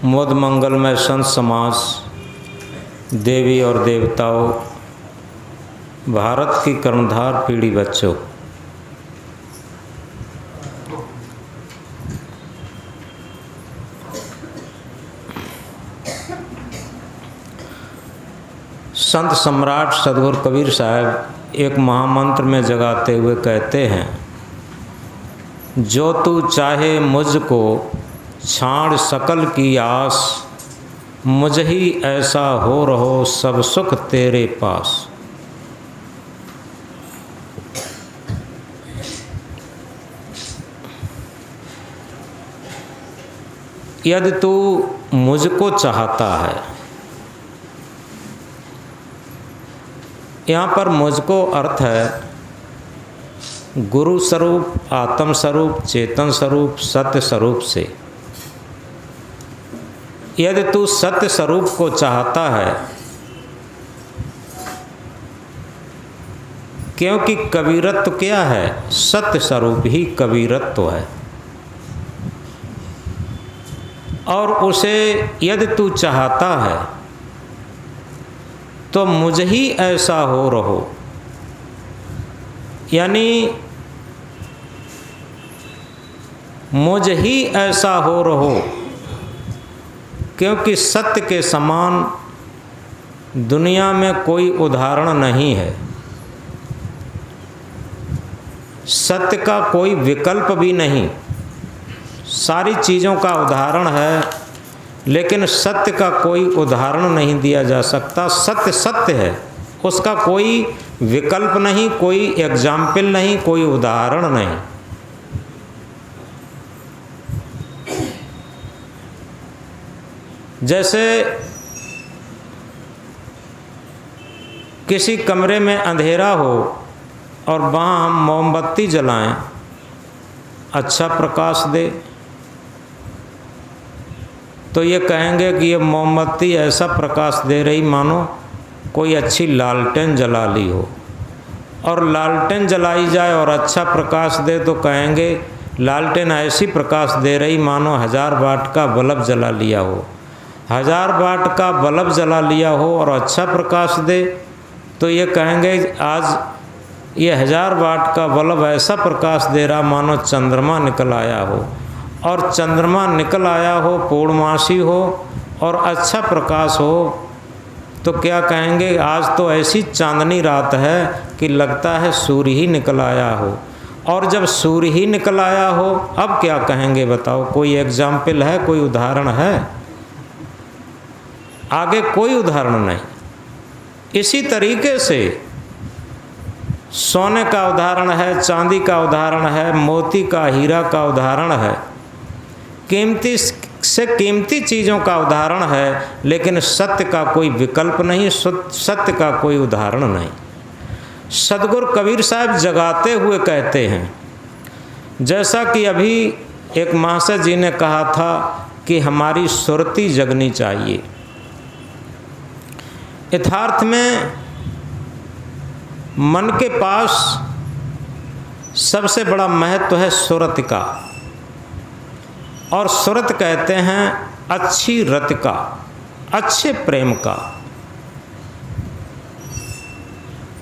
मुद मंगलमय संत समाज, देवी और देवताओं, भारत की कर्णधार पीढ़ी बच्चों, संत सम्राट सदगुरु कबीर साहब एक महामंत्र में जगाते हुए कहते हैं, जो तू चाहे मुझको छाड़ सकल की आस, मुझ ही ऐसा हो रहो सब सुख तेरे पास। यदि तू मुझको चाहता है, यहाँ पर मुझको अर्थ है गुरु स्वरूप, आत्म स्वरूप, चेतन स्वरूप, सत्य स्वरूप से। यदि तू सत्य स्वरूप को चाहता है, क्योंकि कबीरत्व क्या है? सत्य स्वरूप ही कबीरत्व है। और उसे यदि तू चाहता है तो मुझ ही ऐसा हो रहो, यानी मुझ ही ऐसा हो रहो, क्योंकि सत्य के समान दुनिया में कोई उदाहरण नहीं है। सत्य का कोई विकल्प भी नहीं। सारी चीज़ों का उदाहरण है, लेकिन सत्य का कोई उदाहरण नहीं दिया जा सकता। सत्य सत्य है, उसका कोई विकल्प नहीं, कोई एग्जाम्पल नहीं, कोई उदाहरण नहीं। जैसे किसी कमरे में अंधेरा हो और वहाँ हम मोमबत्ती जलाएं, अच्छा प्रकाश दे, तो ये कहेंगे कि ये मोमबत्ती ऐसा प्रकाश दे रही मानो कोई अच्छी लालटेन जला ली हो। और लालटेन जलाई जाए और अच्छा प्रकाश दे तो कहेंगे लालटेन ऐसी प्रकाश दे रही मानो 1000 वाट का बल्ब जला लिया हो। 1000 वाट का बल्ब जला लिया हो और अच्छा प्रकाश दे तो ये कहेंगे आज ये 1000 वाट का बल्ब ऐसा प्रकाश दे रहा मानो चंद्रमा निकल आया हो। और चंद्रमा निकल आया हो, पूर्णमासी हो और अच्छा प्रकाश हो तो क्या कहेंगे? आज तो ऐसी चांदनी रात है कि लगता है सूर्य ही निकल आया हो। और जब सूर्य ही निकल आया हो, अब क्या कहेंगे बताओ? कोई एग्जाम्पल है, कोई उदाहरण है? आगे कोई उदाहरण नहीं। इसी तरीके से सोने का उदाहरण है, चांदी का उदाहरण है, मोती का, हीरा का उदाहरण है, कीमती से कीमती चीज़ों का उदाहरण है, लेकिन सत्य का कोई विकल्प नहीं, सत्य का कोई उदाहरण नहीं। सदगुरु कबीर साहब जगाते हुए कहते हैं, जैसा कि अभी एक महाशय जी ने कहा था कि हमारी सुरती जगनी चाहिए। यथार्थ में मन के पास सबसे बड़ा महत्व है सुरति का। और सुरत कहते हैं अच्छी रति का, अच्छे प्रेम का।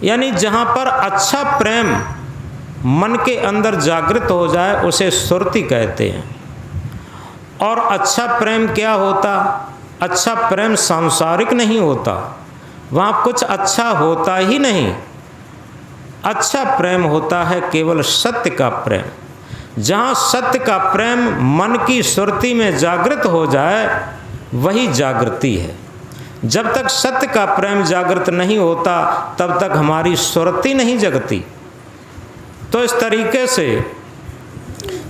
यानी जहाँ पर अच्छा प्रेम मन के अंदर जागृत हो जाए उसे सुरति कहते हैं। और अच्छा प्रेम क्या होता? अच्छा प्रेम सांसारिक नहीं होता, वहाँ कुछ अच्छा होता ही नहीं। अच्छा प्रेम होता है केवल सत्य का प्रेम। जहाँ सत्य का प्रेम मन की सुरती में जागृत हो जाए वही जागृति है। जब तक सत्य का प्रेम जागृत नहीं होता तब तक हमारी सुरती नहीं जगती। तो इस तरीके से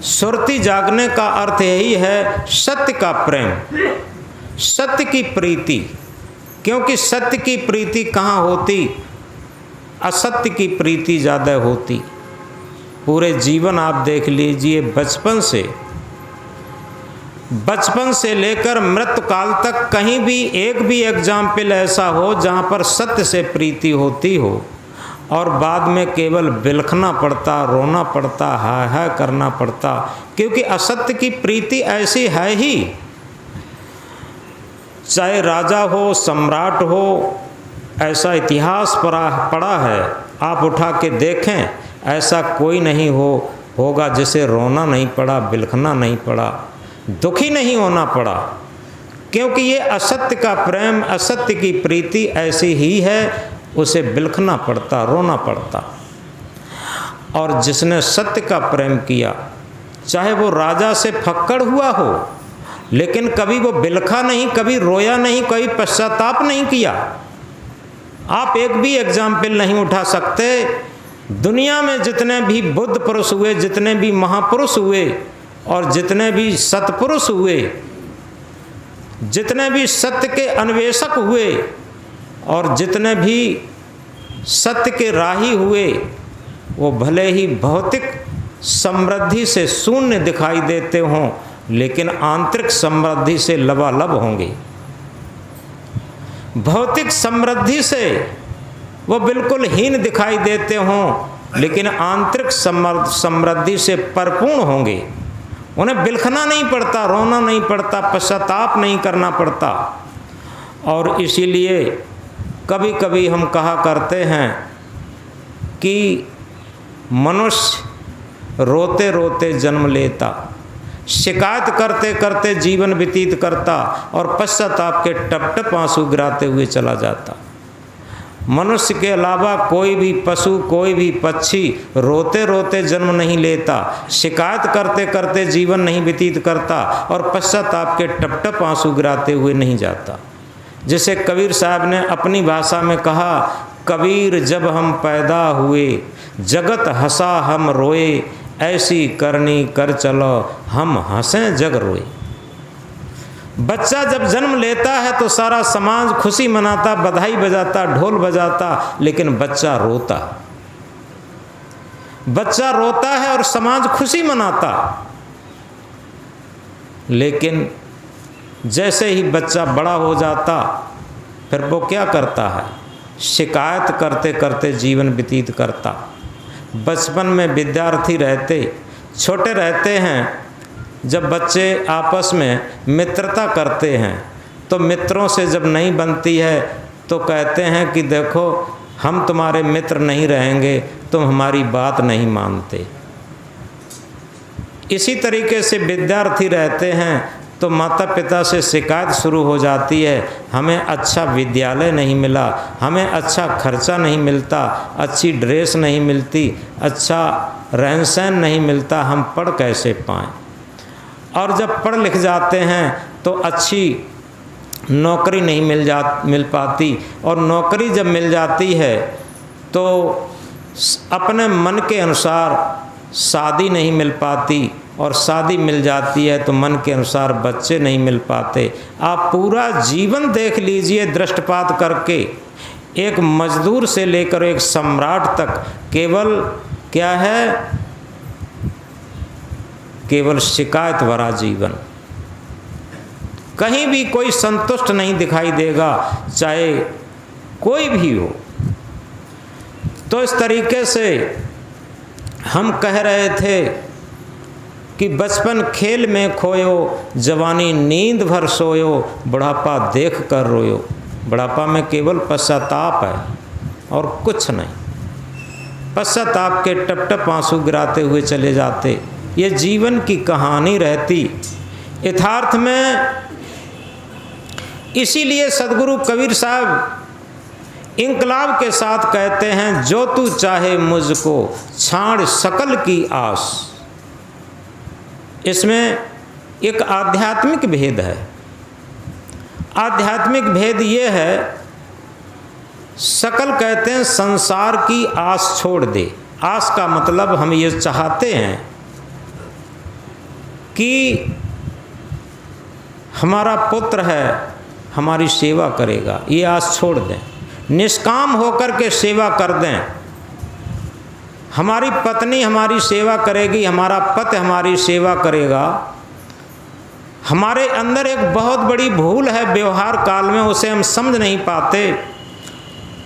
सुरती जागने का अर्थ यही है सत्य का प्रेम, सत्य की प्रीति। क्योंकि सत्य की प्रीति कहाँ होती? असत्य की प्रीति ज़्यादा होती। पूरे जीवन आप देख लीजिए, बचपन से लेकर मृत्यु काल तक कहीं भी एक भी एग्जाम्पल ऐसा हो जहाँ पर सत्य से प्रीति होती हो और बाद में केवल बिलखना पड़ता, रोना पड़ता, हाय हाय करना पड़ता, क्योंकि असत्य की प्रीति ऐसी है ही। चाहे राजा हो, सम्राट हो, ऐसा इतिहास पढ़ा है, आप उठा के देखें, ऐसा कोई नहीं होगा जिसे रोना नहीं पड़ा, बिलखना नहीं पड़ा, दुखी नहीं होना पड़ा। क्योंकि ये असत्य का प्रेम, असत्य की प्रीति ऐसी ही है, उसे बिलखना पड़ता, रोना पड़ता। और जिसने सत्य का प्रेम किया, चाहे वो राजा से फक्कड़ हुआ हो, लेकिन कभी वो बिलखा नहीं, कभी रोया नहीं, कभी पश्चाताप नहीं किया। आप एक भी एग्जाम्पल नहीं उठा सकते। दुनिया में जितने भी बुद्ध पुरुष हुए, जितने भी महापुरुष हुए और जितने भी सत्पुरुष हुए, जितने भी सत्य के अन्वेषक हुए और जितने भी सत्य के राही हुए, वो भले ही भौतिक समृद्धि से शून्य दिखाई देते हों, लेकिन आंतरिक समृद्धि से लबालब होंगे। भौतिक समृद्धि से वो बिल्कुल हीन दिखाई देते हों, लेकिन आंतरिक समृद्धि से परिपूर्ण होंगे। उन्हें बिलखना नहीं पड़ता, रोना नहीं पड़ता, पश्चाताप नहीं करना पड़ता। और इसीलिए कभी कभी हम कहा करते हैं कि मनुष्य रोते रोते जन्म लेता, शिकायत करते करते जीवन व्यतीत करता और पश्चाताप के टप टप आंसू गिराते हुए चला जाता। मनुष्य के अलावा कोई भी पशु, कोई भी पक्षी रोते रोते जन्म नहीं लेता, शिकायत करते करते जीवन नहीं व्यतीत करता और पश्चाताप के टप टप आंसू गिराते हुए नहीं जाता। जिसे कबीर साहब ने अपनी भाषा में कहा, कबीर जब हम पैदा हुए, जगत हंसा हम रोए, ऐसी करनी कर चलो हम हंसें जग रोए। बच्चा जब जन्म लेता है तो सारा समाज खुशी मनाता, बधाई बजाता, ढोल बजाता, लेकिन बच्चा रोता। बच्चा रोता है और समाज खुशी मनाता। लेकिन जैसे ही बच्चा बड़ा हो जाता, फिर वो क्या करता है? शिकायत करते करते जीवन व्यतीत करता। बचपन में विद्यार्थी रहते, छोटे रहते हैं, जब बच्चे आपस में मित्रता करते हैं तो मित्रों से जब नहीं बनती है तो कहते हैं कि देखो हम तुम्हारे मित्र नहीं रहेंगे, तुम हमारी बात नहीं मानते। इसी तरीके से विद्यार्थी रहते हैं तो माता पिता से शिकायत शुरू हो जाती है, हमें अच्छा विद्यालय नहीं मिला, हमें अच्छा खर्चा नहीं मिलता, अच्छी ड्रेस नहीं मिलती, अच्छा रहन सहन नहीं मिलता, हम पढ़ कैसे पाएँ। और जब पढ़ लिख जाते हैं तो अच्छी नौकरी नहीं मिल पाती, और नौकरी जब मिल जाती है तो अपने मन के अनुसार शादी नहीं मिल पाती, और शादी मिल जाती है तो मन के अनुसार बच्चे नहीं मिल पाते। आप पूरा जीवन देख लीजिए दृष्टिपात करके, एक मजदूर से लेकर एक सम्राट तक केवल क्या है? केवल शिकायत भरा जीवन। कहीं भी कोई संतुष्ट नहीं दिखाई देगा, चाहे कोई भी हो। तो इस तरीके से हम कह रहे थे कि बचपन खेल में खोयो, जवानी नींद भर सोयो, बुढ़ापा देख कर रोयो। बुढ़ापा में केवल पश्चाताप है और कुछ नहीं। पश्चाताप के टप टप आंसू गिराते हुए चले जाते। ये जीवन की कहानी रहती। यथार्थ में इसीलिए सदगुरु कबीर साहब इंकलाब के साथ कहते हैं, जो तू चाहे मुझको छाड़ सकल की आस। इसमें एक आध्यात्मिक भेद है। आध्यात्मिक भेद ये है, सकल कहते हैं संसार की आस छोड़ दे। आस का मतलब हम ये चाहते हैं कि हमारा पुत्र है, हमारी सेवा करेगा, ये आस छोड़ दें। निष्काम होकर के सेवा कर दें। हमारी पत्नी हमारी सेवा करेगी, हमारा पति हमारी सेवा करेगा। हमारे अंदर एक बहुत बड़ी भूल है व्यवहार काल में, उसे हम समझ नहीं पाते।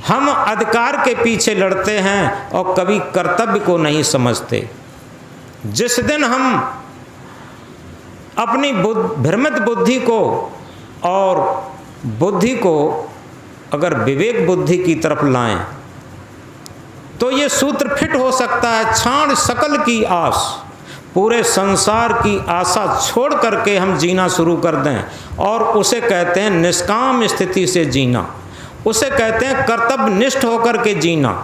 हम अधिकार के पीछे लड़ते हैं और कभी कर्तव्य को नहीं समझते। जिस दिन हम अपनी भ्रमित बुद्धि को और बुद्धि को अगर विवेक बुद्धि की तरफ लाएं तो ये सूत्र फिट हो सकता है। छाड़ सकल की आस, पूरे संसार की आशा छोड़ करके हम जीना शुरू कर दें, और उसे कहते हैं निष्काम स्थिति से जीना, उसे कहते हैं कर्तव्य निष्ठ होकर के जीना।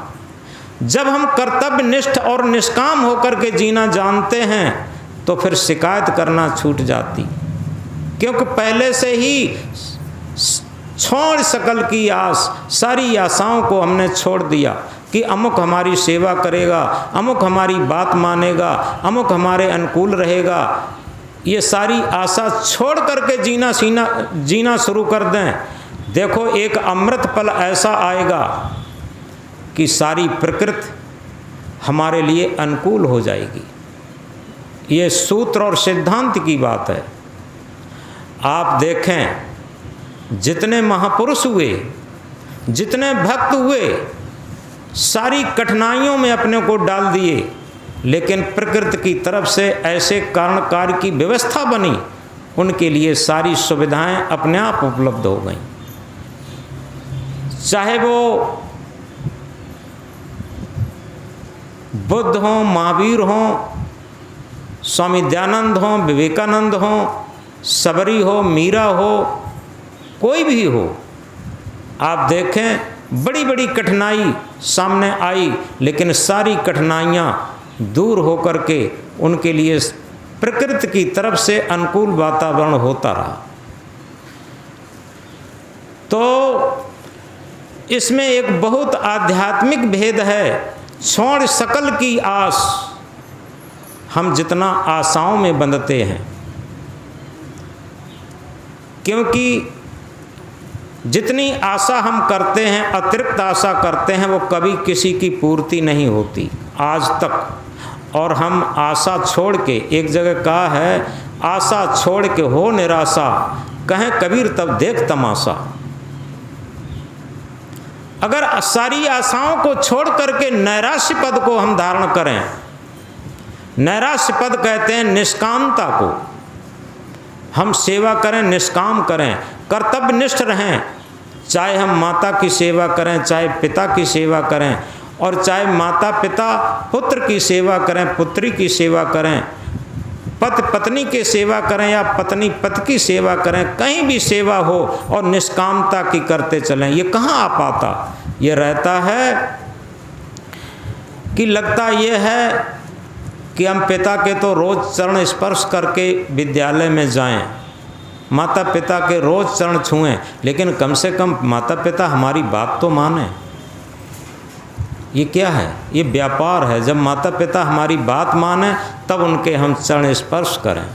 जब हम कर्तव्य निष्ठ और निष्काम होकर के जीना जानते हैं तो फिर शिकायत करना छूट जाती, क्योंकि पहले से ही छोड़ सकल की आस, सारी आशाओं को हमने छोड़ दिया कि अमुक हमारी सेवा करेगा, अमुक हमारी बात मानेगा, अमुक हमारे अनुकूल रहेगा। ये सारी आशा छोड़ करके जीना शुरू कर दें। देखो एक अमृत पल ऐसा आएगा कि सारी प्रकृति हमारे लिए अनुकूल हो जाएगी। ये सूत्र और सिद्धांत की बात है। आप देखें जितने महापुरुष हुए, जितने भक्त हुए, सारी कठिनाइयों में अपने को डाल दिए, लेकिन प्रकृति की तरफ से ऐसे कारण कार्य की व्यवस्था बनी, उनके लिए सारी सुविधाएं अपने आप उपलब्ध हो गईं। चाहे वो बुद्ध हों, महावीर हों, स्वामी दयानंद हों, विवेकानंद हों, सबरी हो, मीरा हो, कोई भी हो, आप देखें बड़ी बड़ी कठिनाई सामने आई, लेकिन सारी कठिनाइयाँ दूर होकर के उनके लिए प्रकृति की तरफ से अनुकूल वातावरण होता रहा। तो इसमें एक बहुत आध्यात्मिक भेद है। छोड़ सकल की आस, हम जितना आशाओं में बंधते हैं, क्योंकि जितनी आशा हम करते हैं, अतिरिक्त आशा करते हैं, वो कभी किसी की पूर्ति नहीं होती आज तक। और हम आशा छोड़ के, एक जगह कहा है, आशा छोड़ के हो निराशा, कहें कबीर तब देख तमाशा। अगर सारी आशाओं को छोड़ करके नैराश्य पद को हम धारण करें, नैराश्य पद कहते हैं निष्कामता को, हम सेवा करें, निष्काम करें, कर्तव्यनिष्ठ रहें, चाहे हम माता की सेवा करें, चाहे पिता की सेवा करें, और चाहे माता पिता पुत्र की सेवा करें, पुत्री की सेवा करें, पति पत्नी की सेवा करें या पत्नी पति की सेवा करें, कहीं भी सेवा हो और निष्कामता की करते चलें। ये कहाँ आ पाता? ये रहता है कि लगता ये है कि हम पिता के तो रोज़ चरण स्पर्श करके विद्यालय में जाएं, माता पिता के रोज़ चरण छुएं, लेकिन कम से कम माता पिता हमारी बात तो माने। ये क्या है? ये व्यापार है। जब माता पिता हमारी बात माने तब उनके हम चरण स्पर्श करें।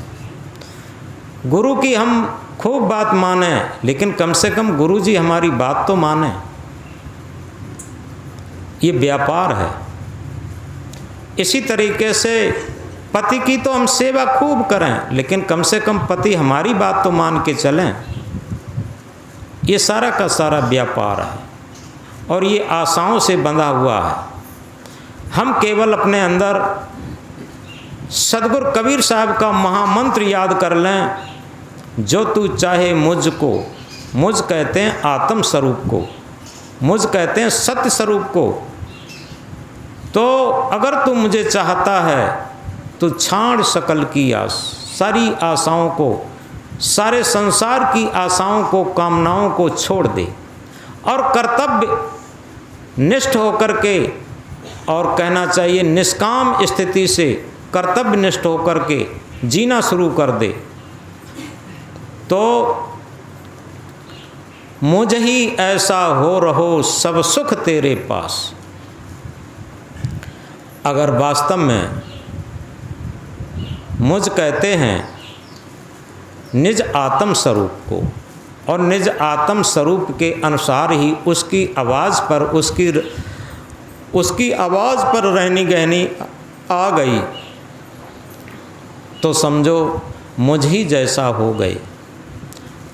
गुरु की हम खूब बात माने, लेकिन कम से कम गुरु जी हमारी बात तो माने। ये व्यापार है। इसी तरीके से पति की तो हम सेवा खूब करें, लेकिन कम से कम पति हमारी बात तो मान के चलें। ये सारा का सारा व्यापार है और ये आशाओं से बंधा हुआ है। हम केवल अपने अंदर सदगुरु कबीर साहब का महामंत्र याद कर लें, जो तू चाहे मुझको, मुझ कहते हैं आत्म स्वरूप को, मुझ कहते हैं सत्य स्वरूप को। तो अगर तू मुझे चाहता है तो छाड़ सकल की आस, सारी आशाओं को, सारे संसार की आशाओं को, कामनाओं को छोड़ दे और कर्तव्य निष्ठ होकर के, और कहना चाहिए निष्काम स्थिति से कर्तव्य निष्ठ होकर के जीना शुरू कर दे। तो मुझ ही ऐसा हो रहो सब सुख तेरे पास। अगर वास्तव में मुझ कहते हैं निज आत्म स्वरूप को, और निज आत्म स्वरूप के अनुसार ही उसकी आवाज़ पर, उसकी आवाज़ पर रहनी गहनी आ गई, तो समझो मुझ ही जैसा हो गए।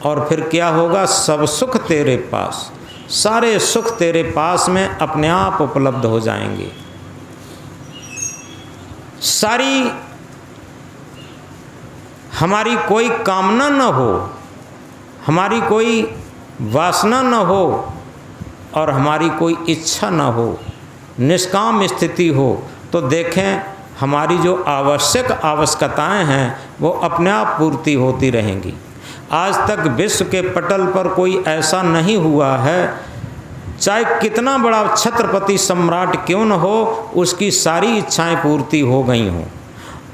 और फिर क्या होगा? सब सुख तेरे पास, सारे सुख तेरे पास में अपने आप उपलब्ध हो जाएंगे। सारी हमारी कोई कामना न हो, हमारी कोई वासना न हो और हमारी कोई इच्छा न हो, निष्काम स्थिति हो, तो देखें हमारी जो आवश्यकताएं हैं वो अपने आप पूर्ति होती रहेंगी। आज तक विश्व के पटल पर कोई ऐसा नहीं हुआ है, चाहे कितना बड़ा छत्रपति सम्राट क्यों न हो, उसकी सारी इच्छाएं पूर्ति हो गई हों,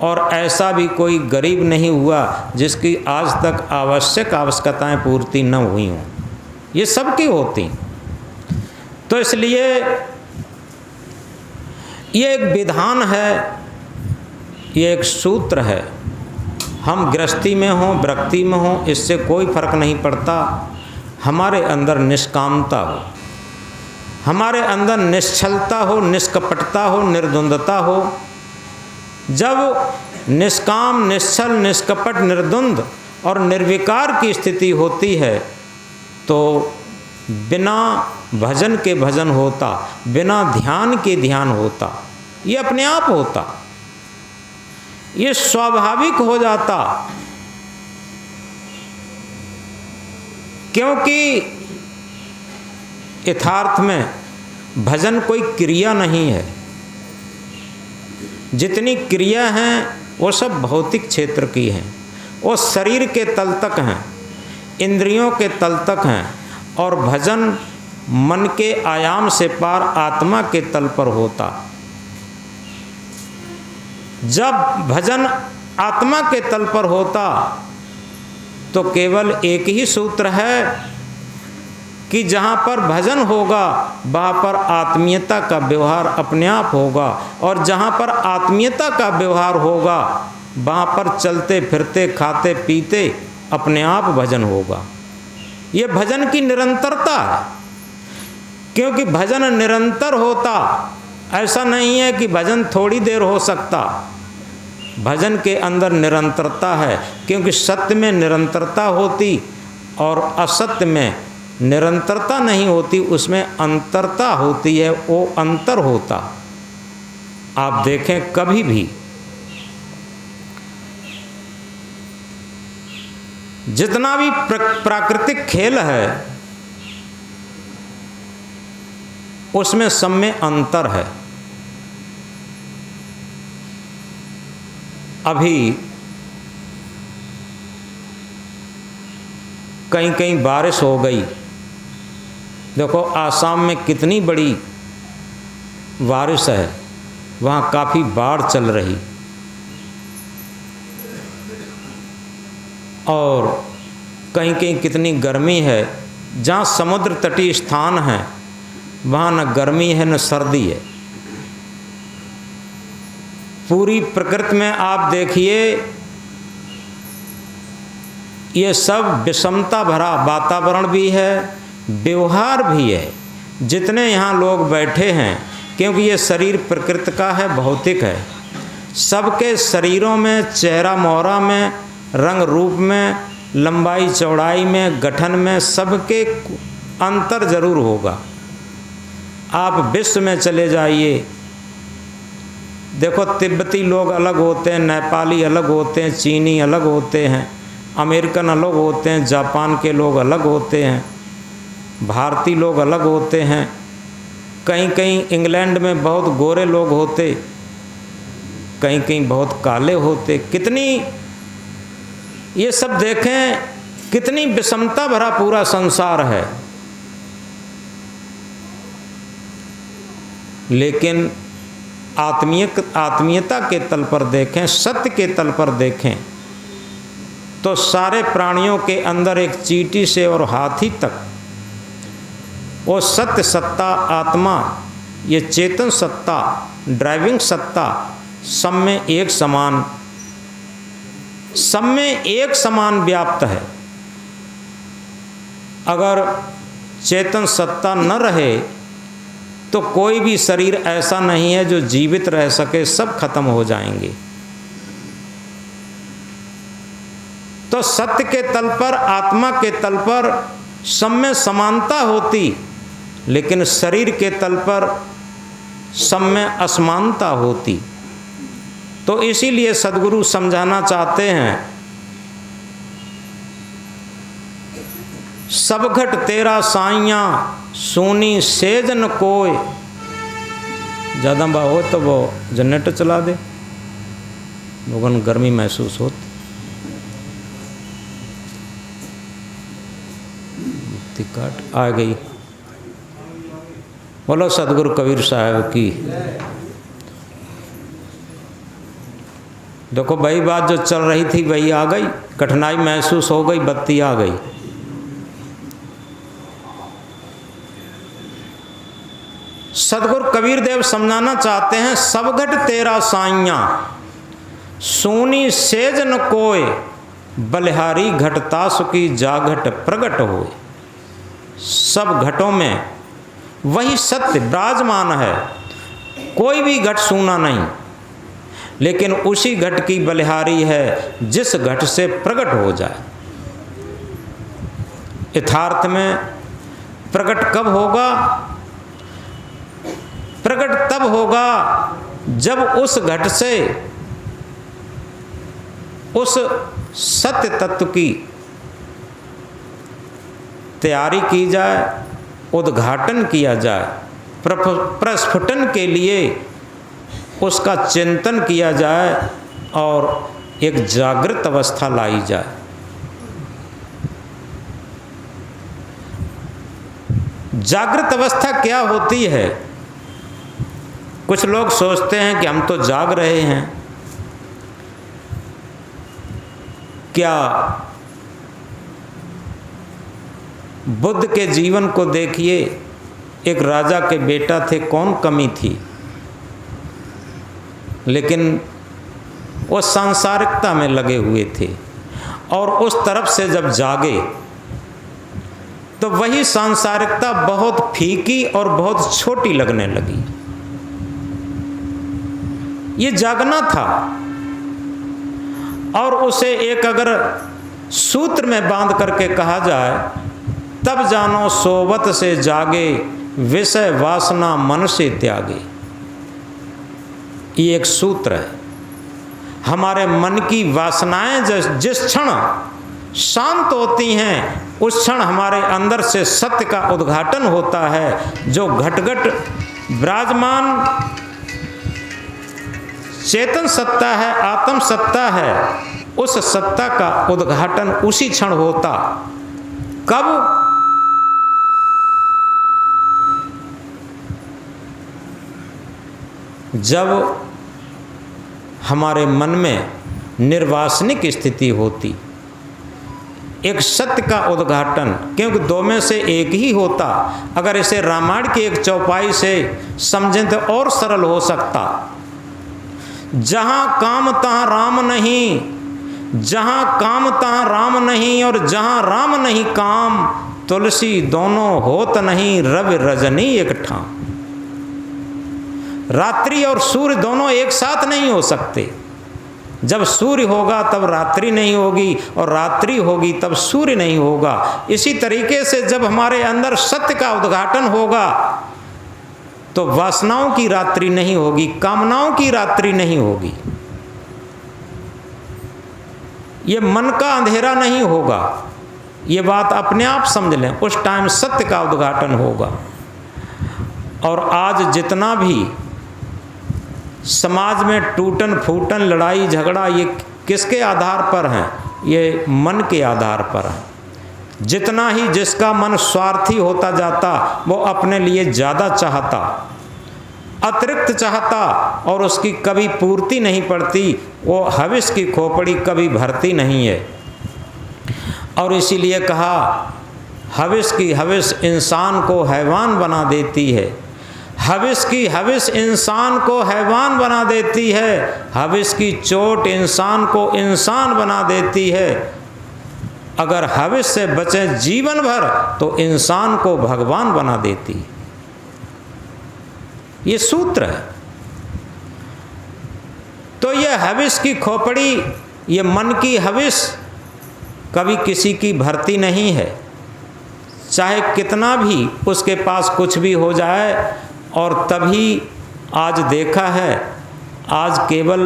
और ऐसा भी कोई गरीब नहीं हुआ जिसकी आज तक आवश्यकताएं पूर्ति न हुई हों। ये सबकी होती। तो इसलिए ये एक विधान है, ये एक सूत्र है। हम गृहस्थी में हों, व्यक्ति में हों, इससे कोई फर्क नहीं पड़ता। हमारे अंदर निष्कामता हो, हमारे अंदर निश्चलता हो, निष्कपटता हो, निर्द्वंदता हो। जब निष्काम, निश्चल, निष्कपट, निर्द्वंद और निर्विकार की स्थिति होती है तो बिना भजन के भजन होता, बिना ध्यान के ध्यान होता, ये अपने आप होता, ये स्वाभाविक हो जाता। क्योंकि यथार्थ में भजन कोई क्रिया नहीं है। जितनी क्रिया हैं वो सब भौतिक क्षेत्र की हैं, वो शरीर के तल तक हैं, इंद्रियों के तल तक हैं, और भजन मन के आयाम से पार आत्मा के तल पर होता। जब भजन आत्मा के तल पर होता तो केवल एक ही सूत्र है कि जहाँ पर भजन होगा वहाँ पर आत्मीयता का व्यवहार अपने आप होगा, और जहाँ पर आत्मीयता का व्यवहार होगा वहाँ पर चलते फिरते खाते पीते अपने आप भजन होगा। ये भजन की निरंतरता है, क्योंकि भजन निरंतर होता। ऐसा नहीं है कि भजन थोड़ी देर हो सकता। भजन के अंदर निरंतरता है, क्योंकि सत्य में निरंतरता होती और असत्य में निरंतरता नहीं होती, उसमें अंतरता होती है, वो अंतर होता। आप देखें कभी भी जितना भी प्राकृतिक खेल है उसमें सब में अंतर है। अभी कहीं कहीं बारिश हो गई, देखो आसाम में कितनी बड़ी बारिश है, वहाँ काफ़ी बाढ़ चल रही, और कहीं कहीं कितनी गर्मी है। जहाँ समुद्र तटीय स्थान है वहाँ न गर्मी है न सर्दी है। पूरी प्रकृति में आप देखिए ये सब विषमता भरा वातावरण भी है, व्यवहार भी है। जितने यहाँ लोग बैठे हैं, क्योंकि ये शरीर प्रकृति का है, भौतिक है, सबके शरीरों में, चेहरा मोहरा में, रंग रूप में, लंबाई चौड़ाई में, गठन में, सबके अंतर जरूर होगा। आप विश्व में चले जाइए, देखो तिब्बती लोग अलग होते हैं, नेपाली अलग होते हैं, चीनी अलग होते हैं, अमेरिकन अलग होते हैं, जापान के लोग अलग होते हैं, भारतीय लोग अलग होते हैं, कहीं कहीं इंग्लैंड में बहुत गोरे लोग होते, कहीं कहीं बहुत काले होते। कितनी ये सब देखें, कितनी विषमता भरा पूरा संसार है। लेकिन आत्मीयता के तल पर देखें, सत्य के तल पर देखें तो सारे प्राणियों के अंदर एक चींटी से और हाथी तक वो सत्य सत्ता, आत्मा, ये चेतन सत्ता, ड्राइविंग सत्ता सब में एक समान, सब में एक समान व्याप्त है। अगर चेतन सत्ता न रहे तो कोई भी शरीर ऐसा नहीं है जो जीवित रह सके, सब खत्म हो जाएंगे। तो सत्य के तल पर, आत्मा के तल पर सब में समानता होती, लेकिन शरीर के तल पर सब में असमानता होती। तो इसीलिए सद्गुरु समझाना चाहते हैं सब घट तेरा साइयाँ सोनी सेज न कोय। ज़्यादा बा हो तो वो जनरेटर चला दे, लोगों गर्मी महसूस होती। काट आ गई। बोलो सदगुरु कबीर साहब की। देखो भाई बात जो चल रही थी वही आ गई, कठिनाई महसूस हो गई, बत्ती आ गई। सदगुरु कबीर देव समझाना चाहते हैं, सब घट तेरा साइयाँ सोनी सेज न कोय। बलिहारी घटता सुखी जाघट प्रगट होए। सब घटों में वही सत्य विराजमान है, कोई भी घट सूना नहीं, लेकिन उसी घट की बलिहारी है जिस घट से प्रकट हो जाए। यथार्थ में प्रकट कब होगा? प्रकट तब होगा जब उस घट से उस सत्य तत्व की तैयारी की जाए, उद्घाटन किया जाए, प्रस्फुटन के लिए उसका चिंतन किया जाए और एक जागृत अवस्था लाई जाए। जागृत अवस्था क्या होती है? कुछ लोग सोचते हैं कि हम तो जाग रहे हैं। क्या बुद्ध के जीवन को देखिए, एक राजा के बेटा थे, कौन कमी थी, लेकिन वो सांसारिकता में लगे हुए थे और उस तरफ से जब जागे तो वही सांसारिकता बहुत फीकी और बहुत छोटी लगने लगी। ये जागना था और उसे एक अगर सूत्र में बांध करके कहा जाए, तब जानो सोवत से जागे विषय वासना मन से त्यागे। ये एक सूत्र है। हमारे मन की वासनाएं जिस क्षण शांत होती हैं उस क्षण हमारे अंदर से सत्य का उद्घाटन होता है। जो घट-घट विराजमान चेतन सत्ता है, आत्म सत्ता है, उस सत्ता का उद्घाटन उसी क्षण होता। कब? जब हमारे मन में निर्वासनिक स्थिति होती, एक सत्य का उद्घाटन, क्योंकि दो में से एक ही होता। अगर इसे रामायण की एक चौपाई से समझें तो और सरल हो सकता। जहाँ काम तहाँ राम नहीं, जहाँ काम तहाँ राम नहीं, और जहाँ राम नहीं काम, तुलसी दोनों होत नहीं, रवि रजनी एक ठाम। रात्रि और सूर्य दोनों एक साथ नहीं हो सकते। जब सूर्य होगा तब रात्रि नहीं होगी, और रात्रि होगी तब सूर्य नहीं होगा। इसी तरीके से जब हमारे अंदर सत्य का उद्घाटन होगा तो वासनाओं की रात्रि नहीं होगी, कामनाओं की रात्रि नहीं होगी, ये मन का अंधेरा नहीं होगा। ये बात अपने आप समझ लें, उस टाइम सत्य का उद्घाटन होगा। और आज जितना भी समाज में टूटन फूटन, लड़ाई झगड़ा, ये किसके आधार पर है? ये मन के आधार पर है। जितना ही जिसका मन स्वार्थी होता जाता, वो अपने लिए ज़्यादा चाहता, अतिरिक्त चाहता, और उसकी कभी पूर्ति नहीं पड़ती। वो हविष की खोपड़ी कभी भरती नहीं है। और इसीलिए कहा, हविष की हविष इंसान को हैवान बना देती है। हविष की हविष इंसान को हैवान बना देती है। हविष की चोट इंसान को इंसान बना देती है। अगर हविष से बचें जीवन भर तो इंसान को भगवान बना देती है। ये सूत्र है। तो ये हविष की खोपड़ी, ये मन की हविष कभी किसी की भरती नहीं है, चाहे कितना भी उसके पास कुछ भी हो जाए। और तभी आज देखा है, आज केवल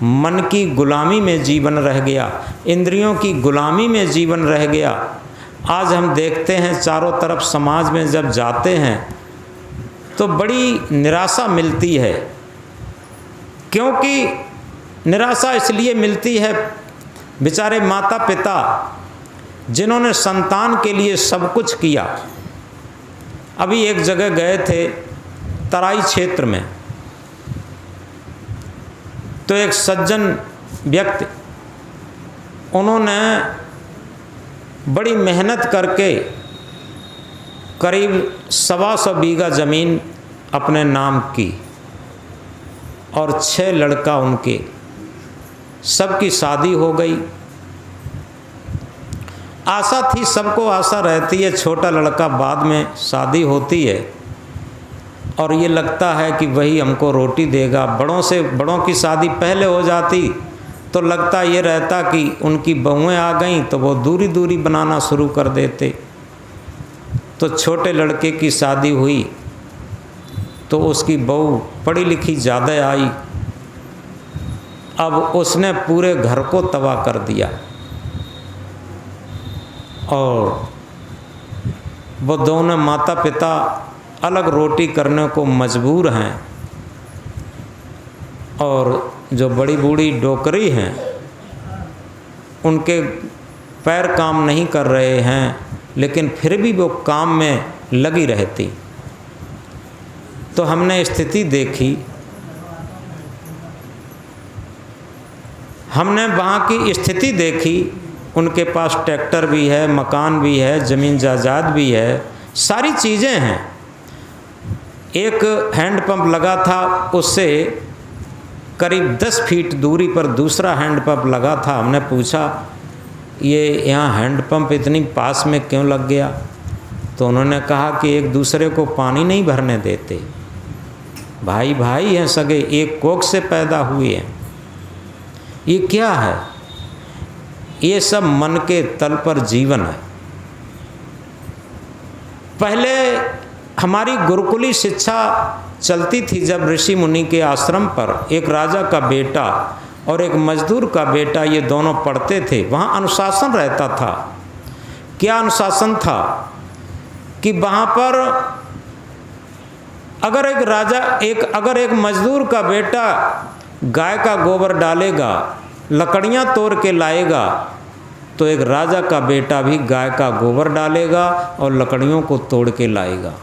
मन की गुलामी में जीवन रह गया, इंद्रियों की गुलामी में जीवन रह गया। आज हम देखते हैं चारों तरफ समाज में जब जाते हैं तो बड़ी निराशा मिलती है। क्योंकि निराशा इसलिए मिलती है, बेचारे माता पिता जिन्होंने संतान के लिए सब कुछ किया। अभी एक जगह गए थे तराई क्षेत्र में, तो एक सज्जन व्यक्ति, उन्होंने बड़ी मेहनत करके करीब 125 बीघा ज़मीन अपने नाम की और 6 लड़का उनके, सबकी शादी हो गई। आशा थी, सबको आशा रहती है छोटा लड़का बाद में शादी होती है और ये लगता है कि वही हमको रोटी देगा। बड़ों की शादी पहले हो जाती तो लगता ये रहता कि उनकी बहुएं आ गईं तो वो दूरी दूरी बनाना शुरू कर देते। तो छोटे लड़के की शादी हुई तो उसकी बहू पढ़ी लिखी ज़्यादा आई। अब उसने पूरे घर को तबाह कर दिया और वो दोनों माता पिता अलग रोटी करने को मजबूर हैं। और जो बड़ी बूढ़ी डोकरी हैं उनके पैर काम नहीं कर रहे हैं, लेकिन फिर भी वो काम में लगी रहती। तो हमने स्थिति देखी, हमने वहाँ की स्थिति देखी। उनके पास ट्रैक्टर भी है, मकान भी है, ज़मीन जायदाद भी है, सारी चीज़ें हैं। एक हैंडपंप लगा था, उससे करीब 10 फीट दूरी पर दूसरा हैंडपंप लगा था। हमने पूछा ये यहाँ हैंडपंप इतनी पास में क्यों लग गया? तो उन्होंने कहा कि एक दूसरे को पानी नहीं भरने देते, भाई भाई हैं सगे, एक कोख से पैदा हुए हैं। ये क्या है? ये सब मन के तल पर जीवन है। पहले हमारी गुरुकुली शिक्षा चलती थी जब ऋषि मुनि के आश्रम पर एक राजा का बेटा और एक मजदूर का बेटा, ये दोनों पढ़ते थे। वहाँ अनुशासन रहता था। क्या अनुशासन था कि वहाँ पर अगर एक मजदूर का बेटा गाय का गोबर डालेगा, लकड़ियाँ तोड़ के लाएगा, तो एक राजा का बेटा भी गाय का गोबर डालेगा और लकड़ियों को तोड़ के लाएगा।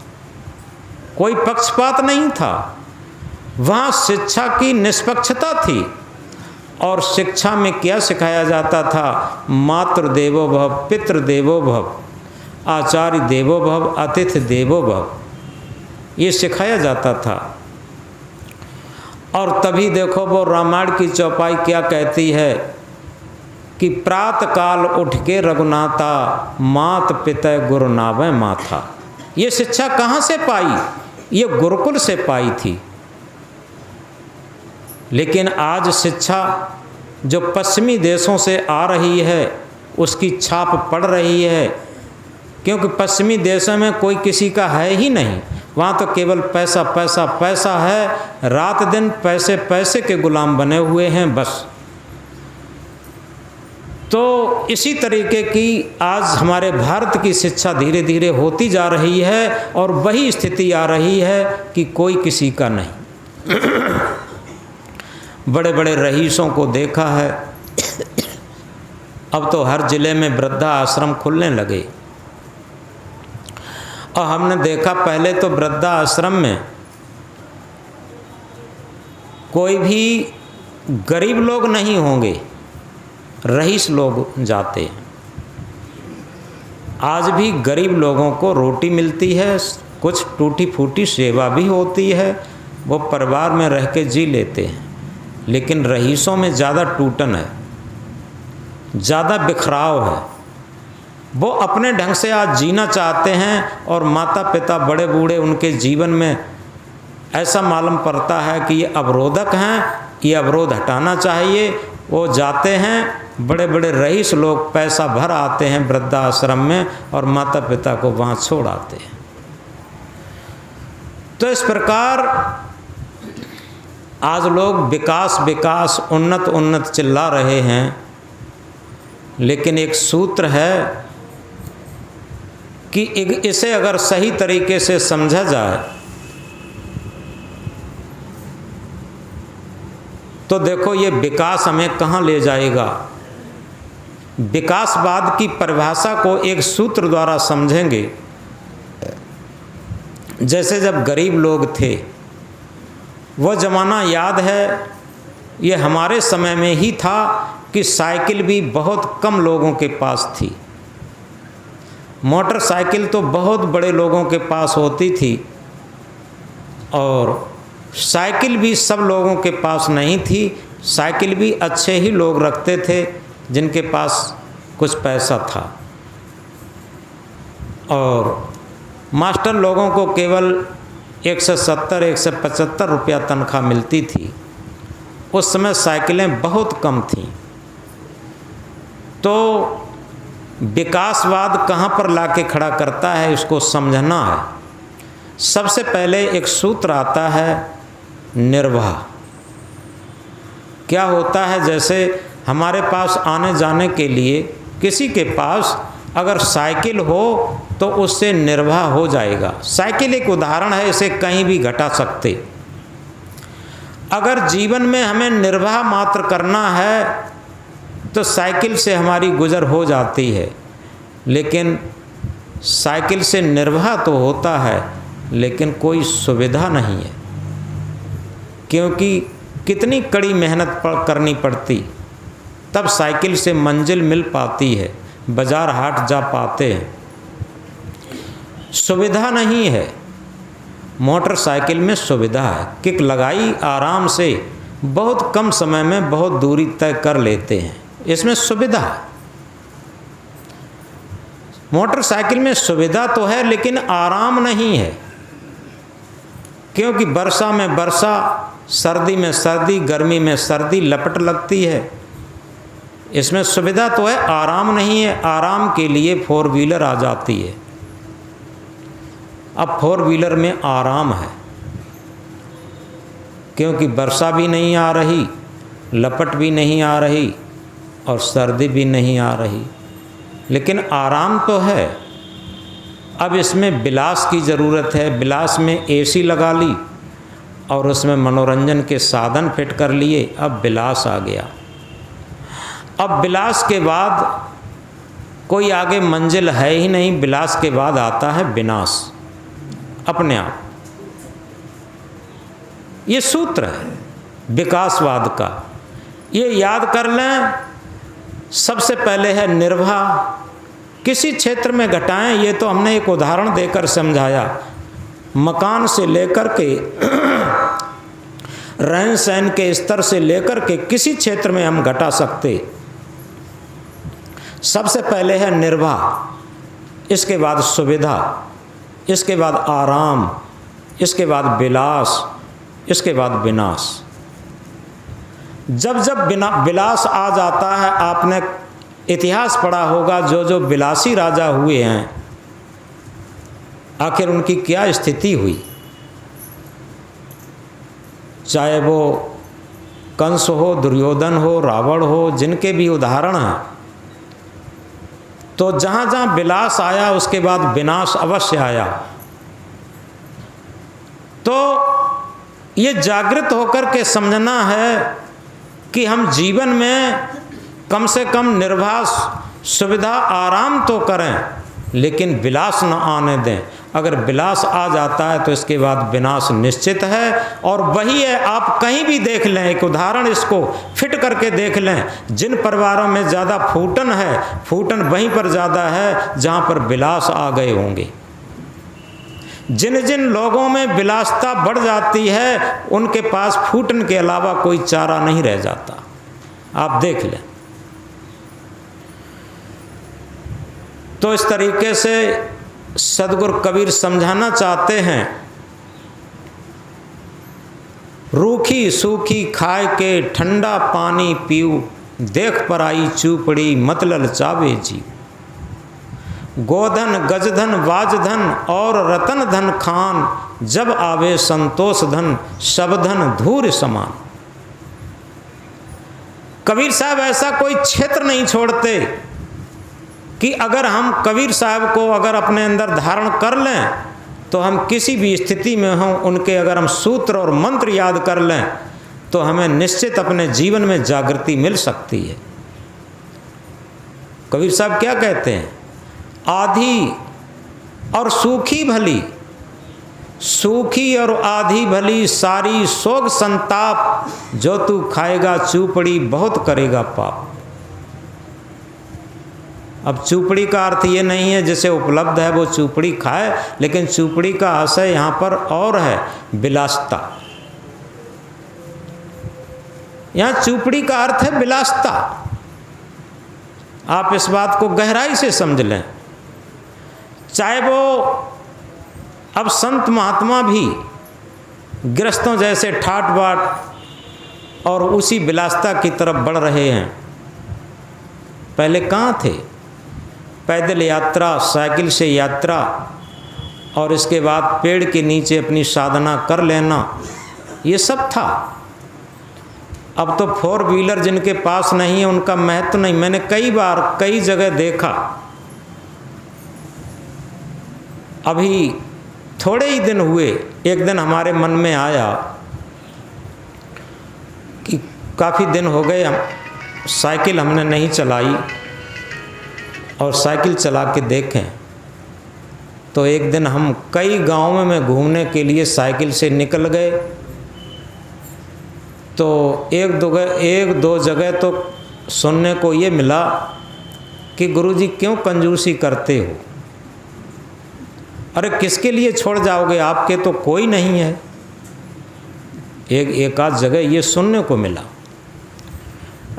कोई पक्षपात नहीं था। वहाँ शिक्षा की निष्पक्षता थी। और शिक्षा में क्या सिखाया जाता था? मातृ देवो भव, पितृ देवो भव, आचार्य देवो भव, अतिथि देवो भव, ये सिखाया जाता था। और तभी देखो वो रामायण की चौपाई क्या कहती है कि प्रात काल उठ के रघुनाथा, मात पिता गुरु नावे माथा। ये शिक्षा कहाँ से पाई? ये गुरुकुल से पाई थी। लेकिन आज शिक्षा जो पश्चिमी देशों से आ रही है उसकी छाप पड़ रही है, क्योंकि पश्चिमी देशों में कोई किसी का है ही नहीं। वहाँ तो केवल पैसा पैसा पैसा है, रात दिन पैसे पैसे के गुलाम बने हुए हैं बस। तो इसी तरीके की आज हमारे भारत की शिक्षा धीरे धीरे होती जा रही है और वही स्थिति आ रही है कि कोई किसी का नहीं। बड़े बड़े रईसों को देखा है, अब तो हर जिले में वृद्धा आश्रम खुलने लगे। और हमने देखा पहले तो वृद्धा आश्रम में कोई भी गरीब लोग नहीं होंगे, रईस लोग जाते हैं। आज भी गरीब लोगों को रोटी मिलती है, कुछ टूटी फूटी सेवा भी होती है, वो परिवार में रह के जी लेते हैं। लेकिन रईसों में ज़्यादा टूटन है, ज़्यादा बिखराव है। वो अपने ढंग से आज जीना चाहते हैं और माता पिता बड़े बूढ़े उनके जीवन में ऐसा मालूम पड़ता है कि ये अवरोधक हैं, ये अवरोध हटाना चाहिए। वो जाते हैं, बड़े बड़े रईस लोग पैसा भर आते हैं वृद्धाश्रम में और माता पिता को वहाँ छोड़ आते हैं। तो इस प्रकार आज लोग विकास विकास, उन्नत उन्नत चिल्ला रहे हैं, लेकिन एक सूत्र है कि इसे अगर सही तरीके से समझा जाए तो देखो ये विकास हमें कहाँ ले जाएगा। विकासवाद की परिभाषा को एक सूत्र द्वारा समझेंगे। जैसे जब गरीब लोग थे, वह ज़माना याद है, ये हमारे समय में ही था कि साइकिल भी बहुत कम लोगों के पास थी। मोटरसाइकिल तो बहुत बड़े लोगों के पास होती थी और साइकिल भी सब लोगों के पास नहीं थी। साइकिल भी अच्छे ही लोग रखते थे जिनके पास कुछ पैसा था, और मास्टर लोगों को केवल 170-175 रुपया तनख्वाह मिलती थी। उस समय साइकिलें बहुत कम थीं। तो विकासवाद कहाँ पर लाके खड़ा करता है, इसको समझना है। सबसे पहले एक सूत्र आता है निर्वाह। क्या होता है, जैसे हमारे पास आने जाने के लिए किसी के पास अगर साइकिल हो तो उससे निर्वाह हो जाएगा। साइकिल एक उदाहरण है, इसे कहीं भी घटा सकते। अगर जीवन में हमें निर्वाह मात्र करना है तो साइकिल से हमारी गुजर हो जाती है, लेकिन साइकिल से निर्वाह तो होता है लेकिन कोई सुविधा नहीं है, क्योंकि कितनी कड़ी मेहनत करनी पड़ती तब साइकिल से मंजिल मिल पाती है, बाजार हाट जा पाते हैं। सुविधा नहीं है। मोटरसाइकिल में सुविधा है, किक लगाई आराम से बहुत कम समय में बहुत दूरी तय कर लेते हैं, इसमें सुविधा है। मोटरसाइकिल में सुविधा तो है लेकिन आराम नहीं है, क्योंकि वर्षा में वर्षा, सर्दी में सर्दी, गर्मी में सर्दी लपट लगती है। इसमें सुविधा तो है, आराम नहीं है। आराम के लिए 4 व्हीलर आ जाती है। अब 4 व्हीलर में आराम है, क्योंकि वर्षा भी नहीं आ रही, लपट भी नहीं आ रही और सर्दी भी नहीं आ रही, लेकिन आराम तो है। अब इसमें विलास की ज़रूरत है। विलास में एसी लगा ली और उसमें मनोरंजन के साधन फिट कर लिए, अब विलास आ गया। अब विलास के बाद कोई आगे मंजिल है ही नहीं। विलास के बाद आता है विनाश अपने आप। ये सूत्र है विकासवाद का, ये याद कर लें। सबसे पहले है निर्वाह। किसी क्षेत्र में घटाएं, ये तो हमने एक उदाहरण देकर समझाया। मकान से लेकर के रहन सहन के स्तर से लेकर के किसी क्षेत्र में हम घटा सकते। सबसे पहले है निर्वाह, इसके बाद सुविधा, इसके बाद आराम, इसके बाद विलास, इसके बाद विनाश। जब जब विलास आ जाता है, आपने इतिहास पढ़ा होगा, जो जो विलासी राजा हुए हैं आखिर उनकी क्या स्थिति हुई। चाहे वो कंस हो, दुर्योधन हो, रावण हो, जिनके भी उदाहरण हैं, तो जहाँ जहाँ विलास आया उसके बाद विनाश अवश्य आया। तो ये जागृत होकर के समझना है कि हम जीवन में कम से कम निर्वाह, सुविधा, आराम तो करें, लेकिन विलास न आने दें। अगर विलास आ जाता है तो इसके बाद विनाश निश्चित है। और वही है, आप कहीं भी देख लें, एक उदाहरण इसको फिट करके देख लें। जिन परिवारों में ज़्यादा फूटन है, फूटन वहीं पर ज़्यादा है जहाँ पर विलास आ गए होंगे। जिन जिन लोगों में विलासता बढ़ जाती है उनके पास फूटन के अलावा कोई चारा नहीं रह जाता। आप देख लें। तो इस तरीके से सदगुरु कबीर समझाना चाहते हैं, रूखी सूखी खाए के ठंडा पानी पीऊ, देख पर आई चूपड़ी मत ललचावे जी। गोधन गजधन वाजधन और रतन धन खान, जब आवे संतोष धन सब धन धूर समान। कबीर साहब ऐसा कोई क्षेत्र नहीं छोड़ते कि अगर हम कबीर साहब को अगर अपने अंदर धारण कर लें तो हम किसी भी स्थिति में हों, उनके अगर हम सूत्र और मंत्र याद कर लें तो हमें निश्चित अपने जीवन में जागृति मिल सकती है। कबीर साहब क्या कहते हैं? आधी और सूखी भली, सूखी और आधी भली सारी सोग संताप, जो तू खाएगा चूपड़ी बहुत करेगा पाप। अब चूपड़ी का अर्थ ये नहीं है जिसे उपलब्ध है वो चूपड़ी खाए, लेकिन चूपड़ी का आशय यहाँ पर और है, विलासता। यहाँ चूपड़ी का अर्थ है विलासता। आप इस बात को गहराई से समझ लें। चाहे वो अब संत महात्मा भी गृहस्थों जैसे ठाट बाट और उसी विलासता की तरफ बढ़ रहे हैं। पहले कहाँ थे? पैदल यात्रा, साइकिल से यात्रा, और इसके बाद पेड़ के नीचे अपनी साधना कर लेना, ये सब था। अब तो 4 व्हीलर जिनके पास नहीं है उनका महत्व नहीं। मैंने कई बार कई जगह देखा, अभी थोड़े ही दिन हुए, एक दिन हमारे मन में आया कि काफ़ी दिन हो गए हम साइकिल हमने नहीं चलाई, और साइकिल चला के देखें। तो एक दिन हम कई गाँव में घूमने के लिए साइकिल से निकल गए, तो एक दो जगह तो सुनने को ये मिला कि गुरुजी क्यों कंजूसी करते हो? अरे किसके लिए छोड़ जाओगे, आपके तो कोई नहीं है। एक आध जगह ये सुनने को मिला।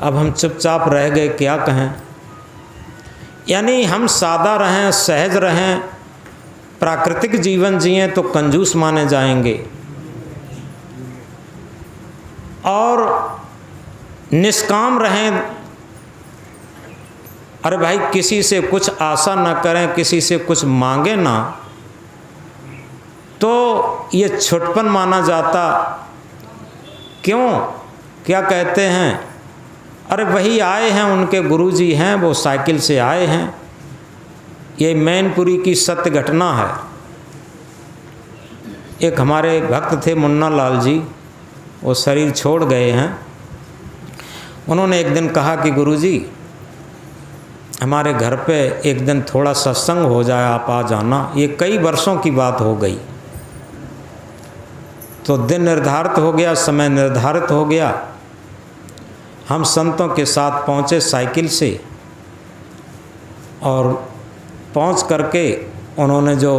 अब हम चुपचाप रह गए, क्या कहें। यानी हम सादा रहें, सहज रहें, प्राकृतिक जीवन जिएं तो कंजूस माने जाएंगे, और निष्काम रहें, अरे भाई किसी से कुछ आशा ना करें, किसी से कुछ मांगे ना, तो ये छुटपन माना जाता। क्यों? क्या कहते हैं? अरे वही आए हैं, उनके गुरुजी हैं, वो साइकिल से आए हैं। ये मैनपुरी की सत्य घटना है। एक हमारे भक्त थे मुन्ना लाल जी, वो शरीर छोड़ गए हैं। उन्होंने एक दिन कहा कि गुरुजी हमारे घर पे एक दिन थोड़ा सत्संग हो जाए, आप आ जाना। ये कई वर्षों की बात हो गई। तो दिन निर्धारित हो गया, समय निर्धारित हो गया। हम संतों के साथ पहुँचे साइकिल से, और पहुँच करके उन्होंने जो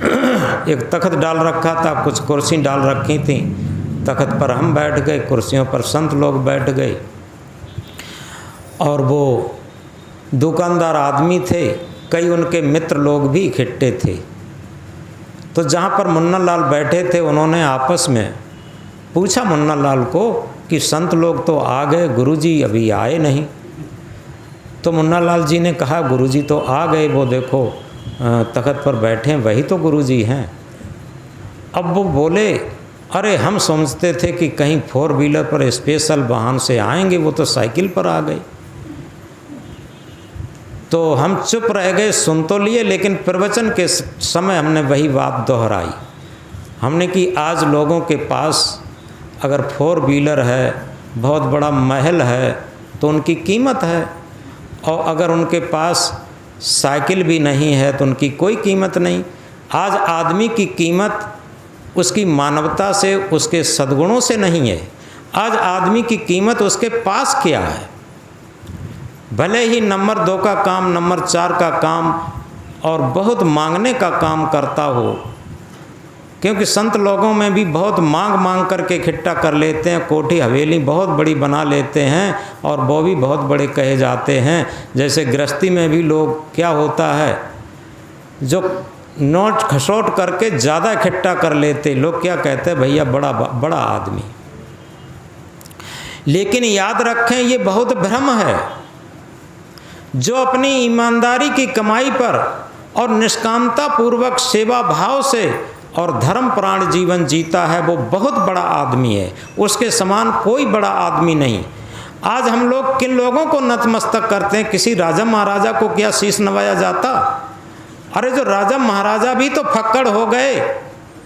एक तख्त डाल रखा था, कुछ कुर्सी डाल रखी थी, तख्त पर हम बैठ गए, कुर्सियों पर संत लोग बैठ गए। और वो दुकानदार आदमी थे, कई उनके मित्र लोग भी इकट्ठे थे। तो जहाँ पर मुन्ना लाल बैठे थे, उन्होंने आपस में पूछा मुन्ना लाल को कि संत लोग तो आ गए, गुरुजी अभी आए नहीं। तो मुन्ना लाल जी ने कहा गुरुजी तो आ गए, वो देखो तख्त पर बैठे, वही तो गुरुजी हैं। अब वो बोले, अरे हम समझते थे कि कहीं 4 व्हीलर पर स्पेशल वाहन से आएंगे, वो तो साइकिल पर आ गए। तो हम चुप रह गए, सुन तो लिए, लेकिन प्रवचन के समय हमने वही बात दोहराई। हमने कि आज लोगों के पास अगर 4 व्हीलर है, बहुत बड़ा महल है, तो उनकी कीमत है, और अगर उनके पास साइकिल भी नहीं है तो उनकी कोई कीमत नहीं। आज आदमी की कीमत उसकी मानवता से, उसके सद्गुणों से नहीं है। आज आदमी की कीमत उसके पास क्या है। भले ही नंबर 2 का काम, नंबर 4 का काम और बहुत मांगने का काम करता हो, क्योंकि संत लोगों में भी बहुत मांग करके इकट्ठा कर लेते हैं, कोठी हवेली बहुत बड़ी बना लेते हैं, और वो भी बहुत बड़े कहे जाते हैं। जैसे गृहस्थी में भी लोग क्या होता है, जो नोट खसोट करके ज़्यादा इकट्ठा कर लेते, लोग क्या कहते हैं, भैया बड़ा आदमी। लेकिन याद रखें, ये बहुत भ्रम है। जो अपनी ईमानदारी की कमाई पर और निष्कामता पूर्वक सेवा भाव से और धर्म प्राण जीवन जीता है, वो बहुत बड़ा आदमी है। उसके समान कोई बड़ा आदमी नहीं। आज हम लोग किन लोगों को नतमस्तक करते हैं? किसी राजा महाराजा को क्या शीश नवाया जाता? अरे जो राजा महाराजा भी तो फक्कड़ हो गए,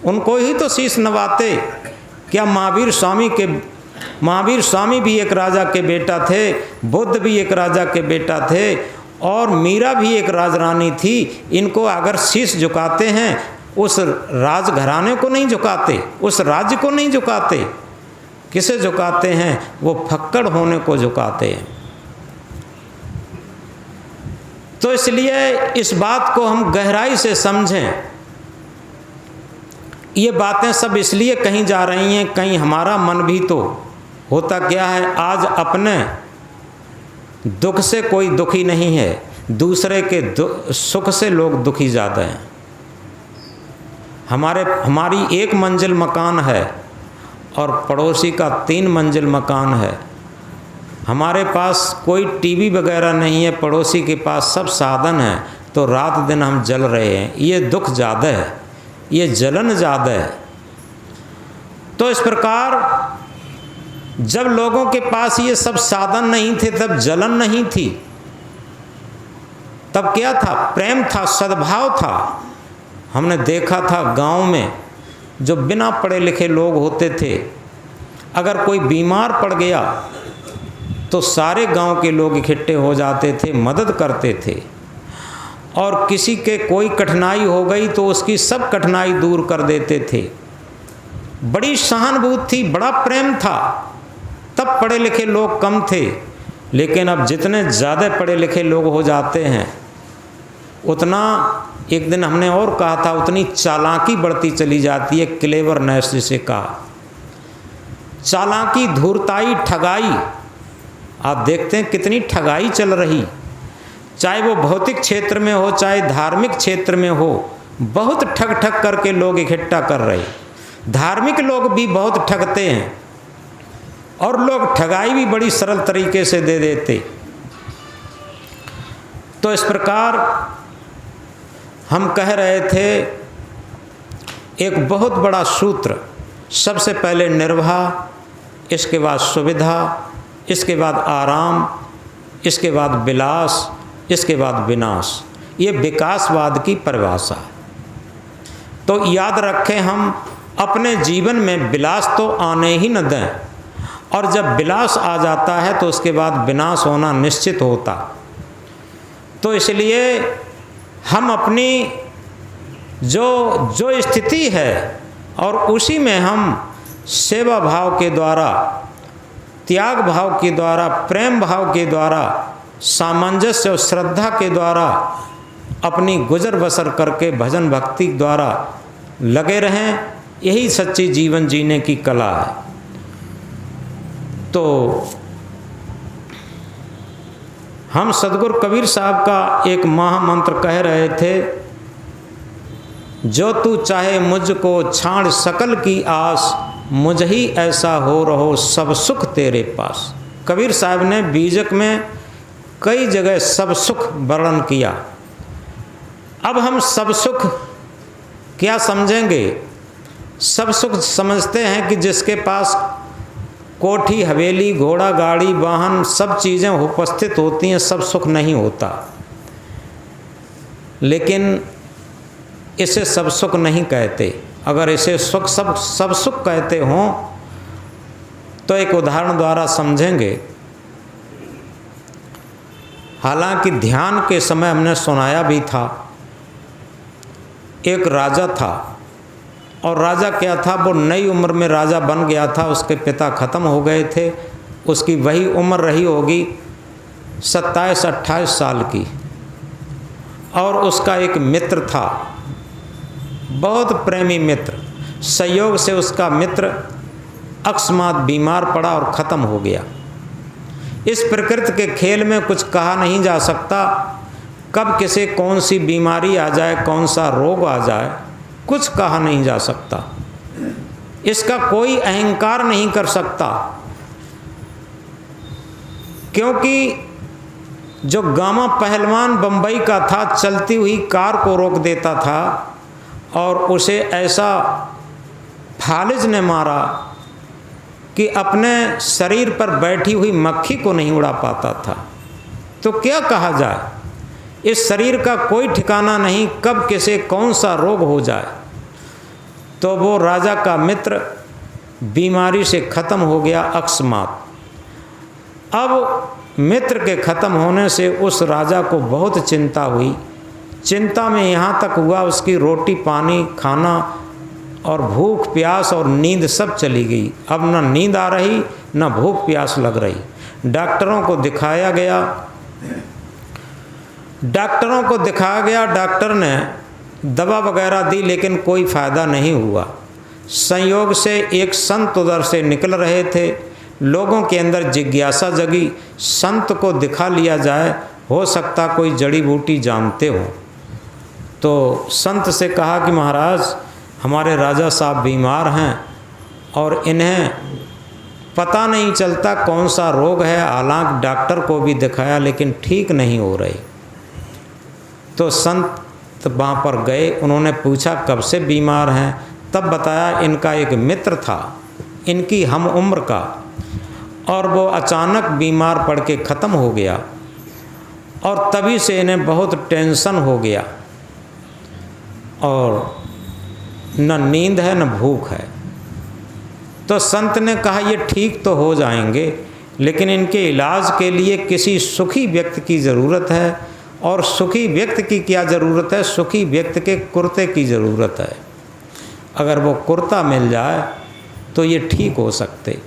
उनको ही तो शीश नवाते। क्या महावीर स्वामी भी एक राजा के बेटा थे, बुद्ध भी एक राजा के बेटा थे, और मीरा भी एक राजरानी थी। इनको अगर शीश झुकाते हैं, उस राजघराने को नहीं झुकाते, उस राज्य को नहीं झुकाते। किसे झुकाते हैं? वो फक्कड़ होने को झुकाते हैं। तो इसलिए इस बात को हम गहराई से समझें। ये बातें सब इसलिए कहीं जा रही हैं, कहीं हमारा मन भी तो होता क्या है, आज अपने दुख से कोई दुखी नहीं है, दूसरे के सुख से लोग दुखी ज़्यादा हैं। हमारी 1 मंजिल मकान है और पड़ोसी का 3 मंजिल मकान है। हमारे पास कोई टीवी वगैरह नहीं है, पड़ोसी के पास सब साधन है, तो रात दिन हम जल रहे हैं। ये दुख ज़्यादा है, ये जलन ज़्यादा है। तो इस प्रकार जब लोगों के पास ये सब साधन नहीं थे, तब जलन नहीं थी। तब क्या था? प्रेम था, सद्भाव था। हमने देखा था गांव में जो बिना पढ़े लिखे लोग होते थे, अगर कोई बीमार पड़ गया तो सारे गांव के लोग इकट्ठे हो जाते थे, मदद करते थे। और किसी के कोई कठिनाई हो गई तो उसकी सब कठिनाई दूर कर देते थे। बड़ी सहानुभूति थी, बड़ा प्रेम था। तब पढ़े लिखे लोग कम थे, लेकिन अब जितने ज़्यादा पढ़े लिखे लोग हो जाते हैं, उतना, एक दिन हमने और कहा था, उतनी चालाकी बढ़ती चली जाती है। क्लेवरनेस जिसे कहा, चालाकी, धूर्ताई, ठगाई। आप देखते हैं कितनी ठगाई चल रही, चाहे वो भौतिक क्षेत्र में हो, चाहे धार्मिक क्षेत्र में हो। बहुत ठग ठग करके लोग इकट्ठा कर रहे। धार्मिक लोग भी बहुत ठगते हैं, और लोग ठगाई भी बड़ी सरल तरीके से दे देते। तो इस प्रकार हम कह रहे थे, एक बहुत बड़ा सूत्र, सबसे पहले निर्वाह, इसके बाद सुविधा, इसके बाद आराम, इसके बाद विलास, इसके बाद विनाश। ये विकासवाद की परिभाषा है। तो याद रखें, हम अपने जीवन में विलास तो आने ही न दें, और जब विलास आ जाता है तो उसके बाद विनाश होना निश्चित होता। तो इसलिए हम अपनी जो स्थिति है, और उसी में हम सेवा भाव के द्वारा, त्याग भाव के द्वारा, प्रेम भाव के द्वारा, सामंजस्य और श्रद्धा के द्वारा अपनी गुजर बसर करके भजन भक्ति द्वारा लगे रहें। यही सच्ची जीवन जीने की कला है। तो हम सदगुरु कबीर साहब का एक महामंत्र कह रहे थे, जो तू चाहे मुझको छाड़ सकल की आस, मुझ ही ऐसा हो रहो सब सुख तेरे पास। कबीर साहब ने बीजक में कई जगह सब सुख वर्णन किया। अब हम सब सुख क्या समझेंगे? सब सुख समझते हैं कि जिसके पास कोठी, हवेली, घोड़ा, गाड़ी, वाहन, सब चीज़ें उपस्थित होती हैं, सब सुख नहीं होता। लेकिन इसे सब सुख नहीं कहते। अगर इसे सब सुख कहते हों तो एक उदाहरण द्वारा समझेंगे। हालांकि ध्यान के समय हमने सुनाया भी था, एक राजा था, और राजा क्या था, वो नई उम्र में राजा बन गया था। उसके पिता ख़त्म हो गए थे, उसकी वही उम्र रही होगी 27-28 साल की। और उसका एक मित्र था, बहुत प्रेमी मित्र। संयोग से उसका मित्र अकस्मात बीमार पड़ा और ख़त्म हो गया। इस प्रकृति के खेल में कुछ कहा नहीं जा सकता, कब किसे कौन सी बीमारी आ जाए, कौन सा रोग आ जाए, कुछ कहा नहीं जा सकता। इसका कोई अहंकार नहीं कर सकता, क्योंकि जो गामा पहलवान बम्बई का था, चलती हुई कार को रोक देता था, और उसे ऐसा फालिज ने मारा कि अपने शरीर पर बैठी हुई मक्खी को नहीं उड़ा पाता था, तो क्या कहा जाए। इस शरीर का कोई ठिकाना नहीं, कब किसे कौन सा रोग हो जाए। तो वो राजा का मित्र बीमारी से ख़त्म हो गया अकस्मात। अब मित्र के ख़त्म होने से उस राजा को बहुत चिंता हुई। चिंता में यहाँ तक हुआ उसकी रोटी पानी खाना और भूख प्यास और नींद सब चली गई। अब न नींद आ रही न भूख प्यास लग रही। डॉक्टरों को दिखाया गया, डॉक्टर ने दवा वगैरह दी लेकिन कोई फ़ायदा नहीं हुआ। संयोग से एक संत उधर से निकल रहे थे। लोगों के अंदर जिज्ञासा जगी, संत को दिखा लिया जाए, हो सकता कोई जड़ी बूटी जानते हो। तो संत से कहा कि महाराज हमारे राजा साहब बीमार हैं और इन्हें पता नहीं चलता कौन सा रोग है, हालांकि डॉक्टर को भी दिखाया लेकिन ठीक नहीं हो रही। तो संत वहाँ पर गए, उन्होंने पूछा कब से बीमार हैं, तब बताया इनका एक मित्र था इनकी हम उम्र का, और वो अचानक बीमार पड़ के ख़त्म हो गया और तभी से इन्हें बहुत टेंशन हो गया और न नींद है न भूख है। तो संत ने कहा ये ठीक तो हो जाएंगे लेकिन इनके इलाज के लिए किसी सुखी व्यक्ति की ज़रूरत है, और सुखी व्यक्ति की क्या ज़रूरत है, सुखी व्यक्ति के कुर्ते की ज़रूरत है। अगर वो कुर्ता मिल जाए तो ये ठीक हो सकते।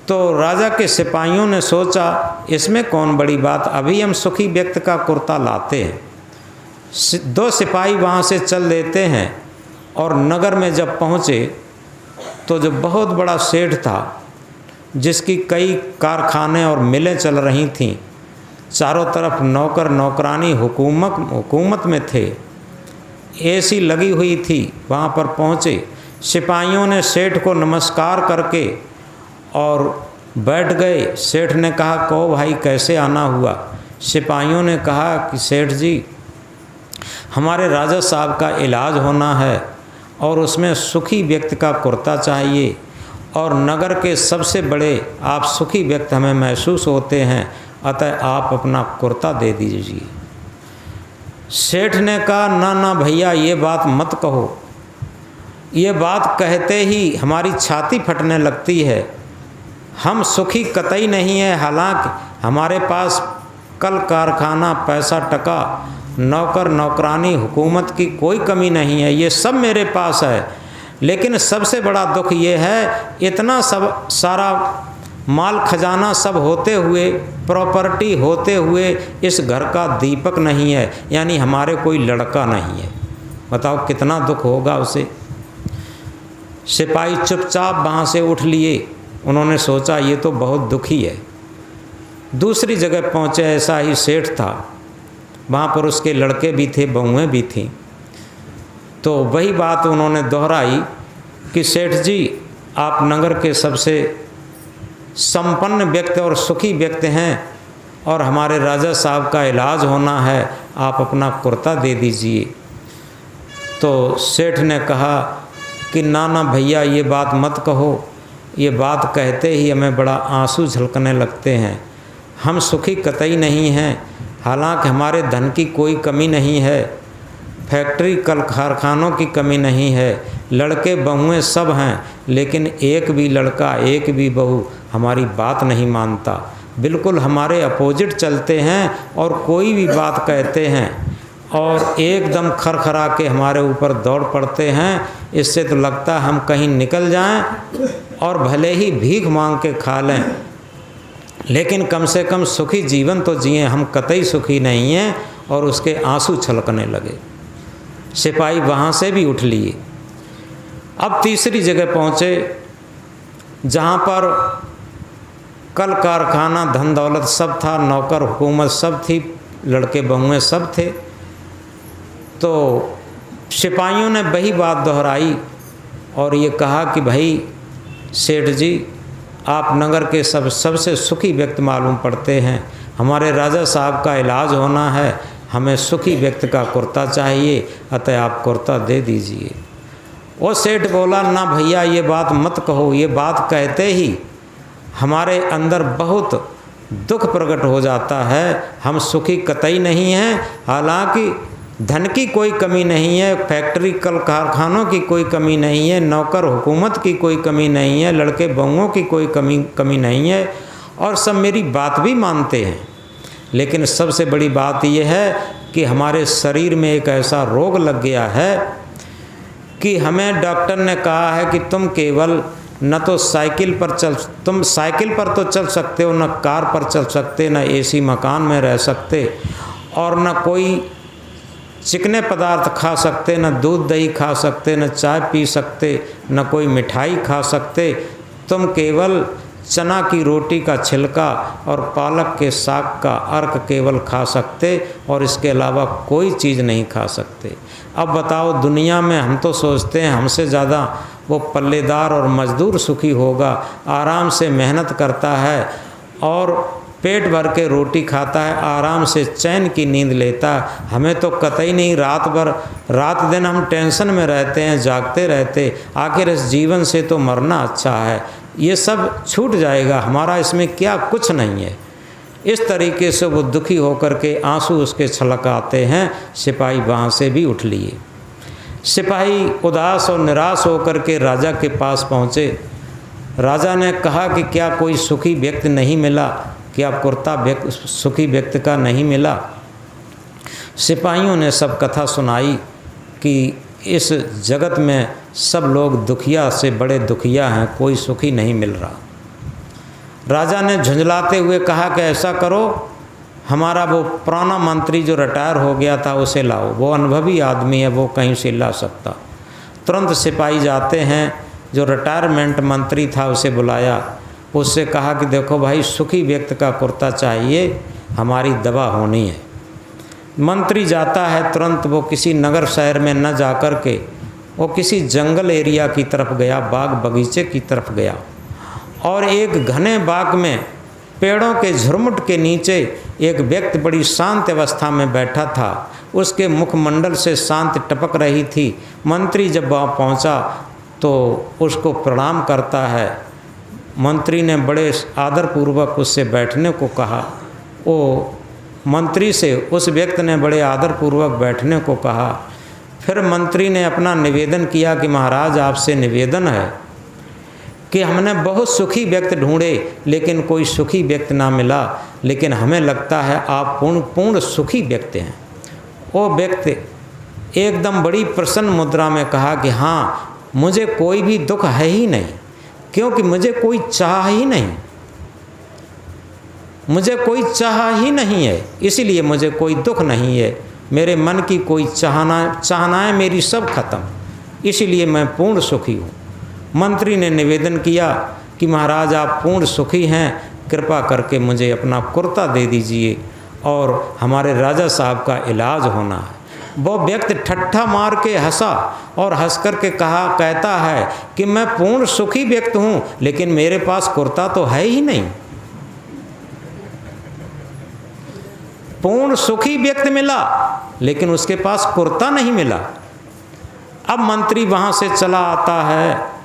तो राजा के सिपाहियों ने सोचा इसमें कौन बड़ी बात, अभी हम सुखी व्यक्ति का कुर्ता लाते हैं। 2 सिपाही वहाँ से चल देते हैं और नगर में जब पहुँचे तो जो बहुत बड़ा सेठ था जिसकी कई कारखाने और मिलें चल रही थीं, चारों तरफ नौकर नौकरानी हुकूमत में थे, एसी लगी हुई थी, वहाँ पर पहुँचे। सिपाहियों ने सेठ को नमस्कार करके और बैठ गए। सेठ ने कहा कहो भाई कैसे आना हुआ। सिपाहियों ने कहा कि सेठ जी हमारे राजा साहब का इलाज होना है और उसमें सुखी व्यक्ति का कुर्ता चाहिए, और नगर के सबसे बड़े आप सुखी व्यक्ति हमें महसूस होते हैं, अतः आप अपना कुर्ता दे दीजिए। सेठ ने कहा ना ना भैया ये बात मत कहो, ये बात कहते ही हमारी छाती फटने लगती है। हम सुखी कतई नहीं है, हालांकि हमारे पास कल कारखाना पैसा टका नौकर नौकरानी हुकूमत की कोई कमी नहीं है, ये सब मेरे पास है। लेकिन सबसे बड़ा दुख ये है इतना सब सारा माल खजाना सब होते हुए, प्रॉपर्टी होते हुए इस घर का दीपक नहीं है, यानी हमारे कोई लड़का नहीं है। बताओ कितना दुख होगा उसे। सिपाही चुपचाप वहाँ से उठ लिए। उन्होंने सोचा ये तो बहुत दुखी है। दूसरी जगह पहुँचे, ऐसा ही सेठ था, वहाँ पर उसके लड़के भी थे, बहुएँ भी थीं। तो वही बात उन्होंने दोहराई कि सेठ जी आप नगर के सबसे संपन्न व्यक्ति और सुखी व्यक्ति हैं और हमारे राजा साहब का इलाज होना है, आप अपना कुर्ता दे दीजिए। तो सेठ ने कहा कि ना ना भैया ये बात मत कहो, ये बात कहते ही हमें बड़ा आंसू झलकने लगते हैं। हम सुखी कतई नहीं हैं, हालांकि हमारे धन की कोई कमी नहीं है, फैक्ट्री कल कारखानों की कमी नहीं है, लड़के बहुएँ सब हैं, लेकिन एक भी लड़का एक भी बहू हमारी बात नहीं मानता, बिल्कुल हमारे अपोजिट चलते हैं और कोई भी बात कहते हैं और एकदम खरखरा के हमारे ऊपर दौड़ पड़ते हैं। इससे तो लगता है हम कहीं निकल जाएं और भले ही भीख मांग के खा लें, लेकिन कम से कम सुखी जीवन तो जिए, हम कतई सुखी नहीं हैं। और उसके आंसू छलकने लगे। सिपाही वहाँ से भी उठ लिए। अब तीसरी जगह पहुँचे जहाँ पर कल कारखाना धन दौलत सब था, नौकर हुकूमत सब थी, लड़के बहुएँ सब थे। तो सिपाहियों ने वही बात दोहराई और ये कहा कि भाई सेठ जी आप नगर के सबसे सुखी व्यक्ति मालूम पड़ते हैं, हमारे राजा साहब का इलाज होना है, हमें सुखी व्यक्ति का कुर्ता चाहिए, अतः आप कुर्ता दे दीजिए। वो सेठ बोला, ना भैया ये बात मत कहो, ये बात कहते ही हमारे अंदर बहुत दुख प्रकट हो जाता है, हम सुखी कतई नहीं हैं। हालांकि धन की कोई कमी नहीं है, फैक्ट्री कल कारखानों की कोई कमी नहीं है, नौकर हुकूमत की कोई कमी नहीं है, लड़के बहुओं की कोई कमी नहीं है, और सब मेरी बात भी मानते हैं। लेकिन सबसे बड़ी बात यह है कि हमारे शरीर में एक ऐसा रोग लग गया है कि हमें डॉक्टर ने कहा है कि तुम केवल न तो तुम साइकिल पर तो चल सकते हो, न कार पर चल सकते, न एसी मकान में रह सकते, और न कोई चिकने पदार्थ खा सकते, न दूध दही खा सकते, न चाय पी सकते, न कोई मिठाई खा सकते। तुम केवल चना की रोटी का छिलका और पालक के साग का अर्क केवल खा सकते, और इसके अलावा कोई चीज़ नहीं खा सकते। अब बताओ, दुनिया में हम तो सोचते हैं हमसे ज़्यादा वो पल्लेदार और मज़दूर सुखी होगा, आराम से मेहनत करता है और पेट भर के रोटी खाता है, आराम से चैन की नींद लेता है। हमें तो कतई नहीं, रात दिन हम टेंशन में रहते हैं, जागते रहते। आखिर इस जीवन से तो मरना अच्छा है, ये सब छूट जाएगा, हमारा इसमें क्या कुछ नहीं है। इस तरीके से वो दुखी होकर के आंसू उसके छलक आते हैं। सिपाही वहाँ से भी उठ लिए। सिपाही उदास और निराश होकर के राजा के पास पहुँचे। राजा ने कहा कि क्या कोई सुखी व्यक्ति नहीं मिला, क्या कुर्ता सुखी व्यक्ति का नहीं मिला। सिपाहियों ने सब कथा सुनाई कि इस जगत में सब लोग दुखिया से बड़े दुखिया हैं, कोई सुखी नहीं मिल रहा। राजा ने झुंझलाते हुए कहा कि ऐसा करो, हमारा वो पुराना मंत्री जो रिटायर हो गया था उसे लाओ, वो अनुभवी आदमी है, वो कहीं से ला सकता। तुरंत सिपाही जाते हैं, जो रिटायरमेंट मंत्री था उसे बुलाया, उससे कहा कि देखो भाई, सुखी व्यक्ति का कुर्ता चाहिए, हमारी दवा होनी है। मंत्री जाता है, तुरंत वो किसी नगर शहर में न जा कर के वो किसी जंगल एरिया की तरफ गया, बाग बगीचे की तरफ गया, और एक घने बाग में पेड़ों के झुरमुट के नीचे एक व्यक्ति बड़ी शांत अवस्था में बैठा था। उसके मुखमंडल से शांति टपक रही थी। मंत्री जब वहाँ पहुँचा तो उसको प्रणाम करता है। मंत्री ने बड़े आदरपूर्वक उससे बैठने को कहा। वो मंत्री से उस व्यक्ति ने बड़े आदरपूर्वक बैठने को कहा। फिर मंत्री ने अपना निवेदन किया कि महाराज, आपसे निवेदन है कि हमने बहुत सुखी व्यक्ति ढूंढे लेकिन कोई सुखी व्यक्ति ना मिला, लेकिन हमें लगता है आप पूर्ण सुखी व्यक्ति हैं। वो व्यक्ति एकदम बड़ी प्रसन्न मुद्रा में कहा कि हाँ, मुझे कोई भी दुख है ही नहीं, क्योंकि मुझे कोई चाह ही नहीं, मुझे कोई चाह ही नहीं है, इसीलिए मुझे कोई दुख नहीं है। मेरे मन की कोई चाहनाएं मेरी सब खत्म, इसीलिए मैं पूर्ण सुखी हूँ। मंत्री ने निवेदन किया कि महाराज, आप पूर्ण सुखी हैं, कृपा करके मुझे अपना कुर्ता दे दीजिए और हमारे राजा साहब का इलाज होना है। वो व्यक्ति ठट्ठा मार के हंसा और हंस कर के कहता है कि मैं पूर्ण सुखी व्यक्ति हूँ, लेकिन मेरे पास कुर्ता तो है ही नहीं। पूर्ण सुखी व्यक्ति मिला लेकिन उसके पास कुर्ता नहीं मिला। अब मंत्री वहाँ से चला आता है,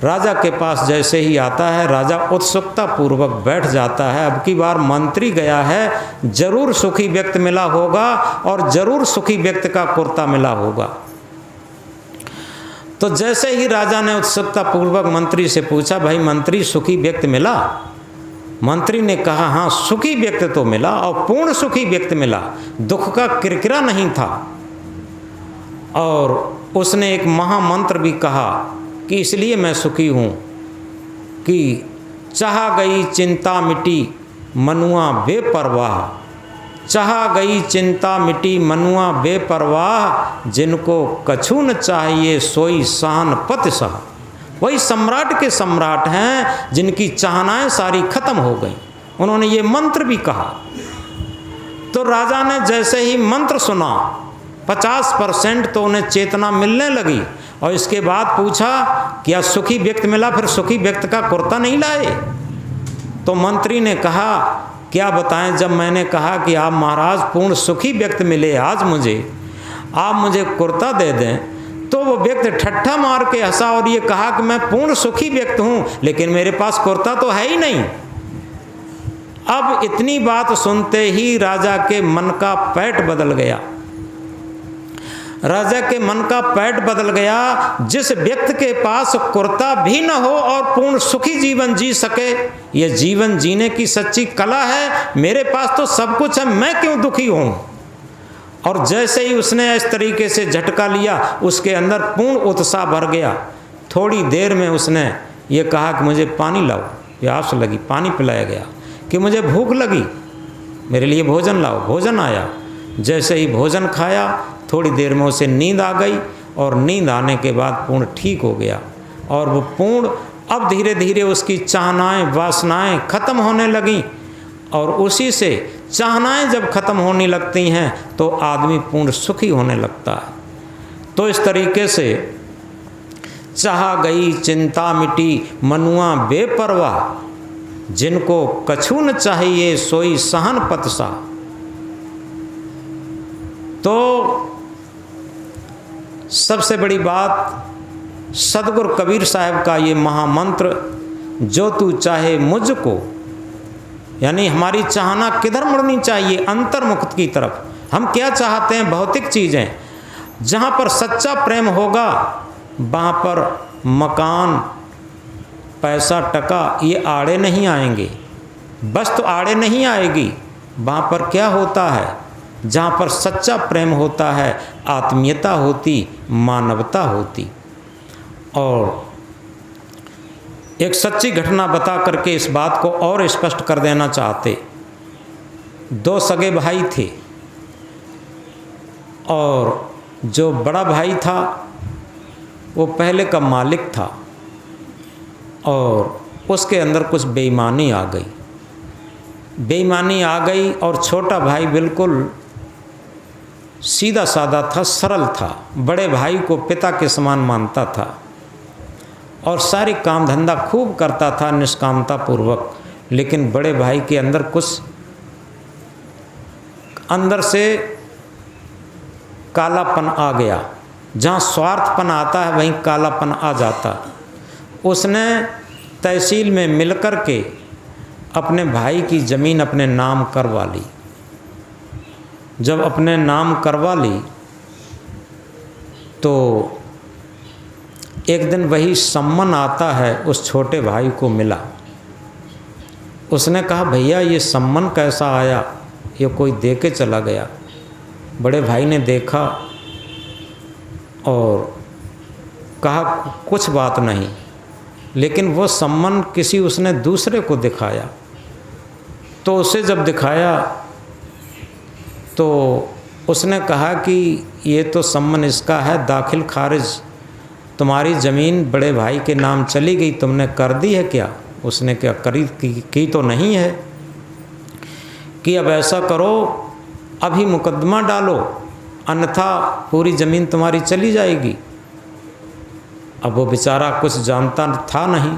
राजा के पास जैसे ही आता है, राजा उत्सुकता पूर्वक बैठ जाता है। अब की बार मंत्री गया है, जरूर सुखी व्यक्ति मिला होगा और जरूर सुखी व्यक्ति का कुर्ता मिला होगा। तो जैसे ही राजा ने उत्सुकता पूर्वक मंत्री से पूछा, भाई मंत्री, सुखी व्यक्ति मिला? मंत्री ने कहा, हाँ, सुखी व्यक्ति तो मिला और पूर्ण सुखी व्यक्ति मिला, दुख का किरकिरा नहीं था। और उसने एक महामंत्र भी कहा कि इसलिए मैं सुखी हूँ कि चाह गई चिंता मिटी मनुआ बेपरवाह, चाह गई चिंता मिटी मनुआ बेपरवाह, जिनको कछु न चाहिए सोई सहन पति सहा। वही सम्राट के सम्राट हैं जिनकी चाहनाएं सारी खत्म हो गई। उन्होंने ये मंत्र भी कहा। तो राजा ने जैसे ही मंत्र सुना, 50% तो उन्हें चेतना मिलने लगी। और इसके बाद पूछा, क्या सुखी व्यक्ति मिला? फिर सुखी व्यक्ति का कुर्ता नहीं लाए? तो मंत्री ने कहा, क्या बताएं, जब मैंने कहा कि आप महाराज पूर्ण सुखी व्यक्ति मिले आज मुझे, आप मुझे कुर्ता दे दें, तो वो व्यक्ति ठट्ठा मार के हंसा और ये कहा कि मैं पूर्ण सुखी व्यक्ति हूं, लेकिन मेरे पास कुर्ता तो है ही नहीं। अब इतनी बात सुनते ही राजा के मन का पैठ बदल गया। राजा के मन का पैठ बदल गया। जिस व्यक्ति के पास कुर्ता भी न हो और पूर्ण सुखी जीवन जी सके, यह जीवन जीने की सच्ची कला है। मेरे पास तो सब कुछ है, मैं क्यों दुखी हूं। और जैसे ही उसने इस तरीके से झटका लिया, उसके अंदर पूर्ण उत्साह भर गया। थोड़ी देर में उसने ये कहा कि मुझे पानी लाओ, प्यास लगी, पानी पिलाया गया। कि मुझे भूख लगी, मेरे लिए भोजन लाओ, भोजन आया। जैसे ही भोजन खाया, थोड़ी देर में उसे नींद आ गई और नींद आने के बाद पूर्ण ठीक हो गया। और वो पूर्ण अब धीरे धीरे उसकी चाहनाएं, वासनाएं खत्म होने लगीं। और उसी से चाहनाएं जब खत्म होने लगती हैं तो आदमी पूर्ण सुखी होने लगता है। तो इस तरीके से चाह गई चिंता मिटी, मनुआ बेपरवाह, जिनको कछु न चाहिए सोई सहन पतसा। तो सबसे बड़ी बात सदगुरु कबीर साहब का ये महामंत्र, जो तू चाहे मुझको, यानी हमारी चाहना किधर मुड़नी चाहिए, अंतर्मुख की तरफ। हम क्या चाहते हैं, भौतिक चीज़ें। जहाँ पर सच्चा प्रेम होगा वहाँ पर मकान, पैसा, टका ये आड़े नहीं आएंगे, वस्तु आड़े नहीं आएगी। वहाँ पर क्या होता है, जहाँ पर सच्चा प्रेम होता है, आत्मीयता होती, मानवता होती। और एक सच्ची घटना बता करके इस बात को और स्पष्ट कर देना चाहते। दो सगे भाई थे और जो बड़ा भाई था वो पहले का मालिक था और उसके अंदर कुछ बेईमानी आ गई। बेईमानी आ गई और छोटा भाई बिल्कुल सीधा साधा था, सरल था। बड़े भाई को पिता के समान मानता था और सारी काम धंधा खूब करता था निष्कामता पूर्वक। लेकिन बड़े भाई के अंदर कुछ अंदर से कालापन आ गया। जहाँ स्वार्थपन आता है वहीं कालापन आ जाता। उसने तहसील में मिलकर के अपने भाई की ज़मीन अपने नाम करवा ली। जब अपने नाम करवा ली तो एक दिन वही सम्मन आता है उस छोटे भाई को मिला। उसने कहा, भैया ये सम्मन कैसा आया, ये कोई दे के चला गया। बड़े भाई ने देखा और कहा, कुछ बात नहीं। लेकिन वो सम्मन किसी उसने दूसरे को दिखाया। तो उसे जब दिखाया तो उसने कहा कि ये तो सम्मन इसका है, दाखिल खारिज, तुम्हारी ज़मीन बड़े भाई के नाम चली गई, तुमने कर दी है क्या? उसने क्या करी की तो नहीं है। कि अब ऐसा करो, अभी मुकदमा डालो, अन्यथा पूरी ज़मीन तुम्हारी चली जाएगी। अब वो बेचारा कुछ जानता था नहीं।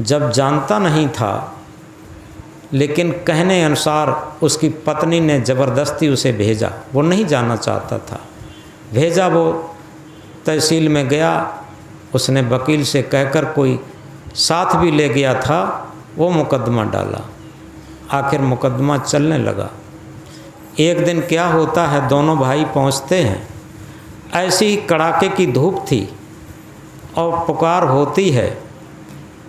जब जानता नहीं था, लेकिन कहने अनुसार उसकी पत्नी ने ज़बरदस्ती उसे भेजा। वो नहीं जाना चाहता था, भेजा। वो तहसील में गया, उसने वकील से कहकर कोई साथ भी ले गया था, वो मुकदमा डाला। आखिर मुकदमा चलने लगा। एक दिन क्या होता है, दोनों भाई पहुंचते हैं। ऐसी ही कड़ाके की धूप थी और पुकार होती है,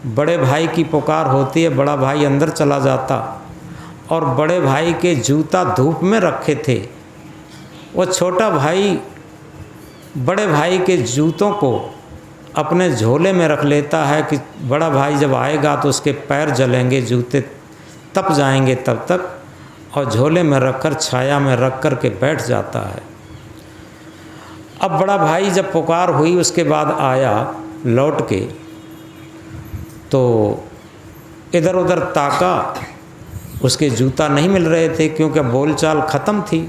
बड़े भाई की पुकार होती है। बड़ा भाई अंदर चला जाता और बड़े भाई के जूता धूप में रखे थे। वो छोटा भाई बड़े भाई के जूतों को अपने झोले में रख लेता है कि बड़ा भाई जब आएगा तो उसके पैर जलेंगे, जूते तप जाएंगे तब तक, और झोले में रखकर छाया में रख कर के बैठ जाता है। अब बड़ा भाई जब पुकार हुई उसके बाद आया लौट के, तो इधर उधर ताका, उसके जूता नहीं मिल रहे थे क्योंकि बोलचाल ख़त्म थी।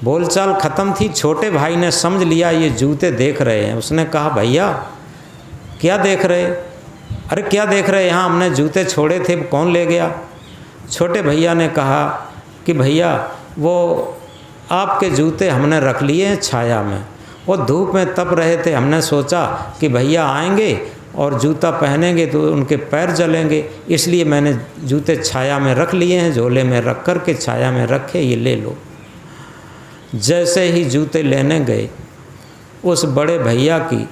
बोलचाल ख़त्म थी। छोटे भाई ने समझ लिया ये जूते देख रहे हैं। उसने कहा, भैया क्या देख रहे? अरे क्या देख रहे, यहाँ हमने जूते छोड़े थे, कौन ले गया? छोटे भैया ने कहा कि भैया वो आपके जूते हमने रख लिए हैं छाया में, वो धूप में तप रहे थे। हमने सोचा कि भैया आएंगे और जूता पहनेंगे तो उनके पैर जलेंगे, इसलिए मैंने जूते छाया में रख लिए हैं, झोले में रख कर के छाया में रखे, ये ले लो। जैसे ही जूते लेने गए, उस बड़े भैया की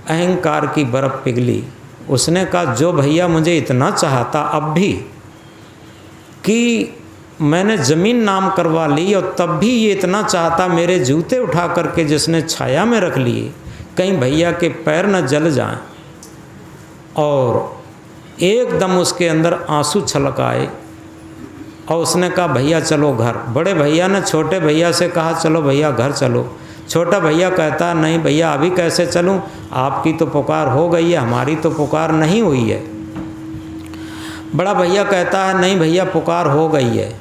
अहंकार की बर्फ़ पिघली। उसने कहा जो भैया मुझे इतना चाहता अब भी कि मैंने ज़मीन नाम करवा ली और तब भी ये इतना चाहता मेरे जूते उठा करके जिसने छाया में रख लिए, कहीं भैया के पैर न जल जाएं। और एकदम उसके अंदर आंसू छलक आए और उसने कहा भैया चलो घर। बड़े भैया ने छोटे भैया से कहा चलो भैया घर चलो। छोटा भैया कहता है नहीं भैया अभी कैसे चलूं, आपकी तो पुकार हो गई है, हमारी तो पुकार नहीं हुई है। बड़ा भैया कहता है नहीं भैया पुकार हो गई है,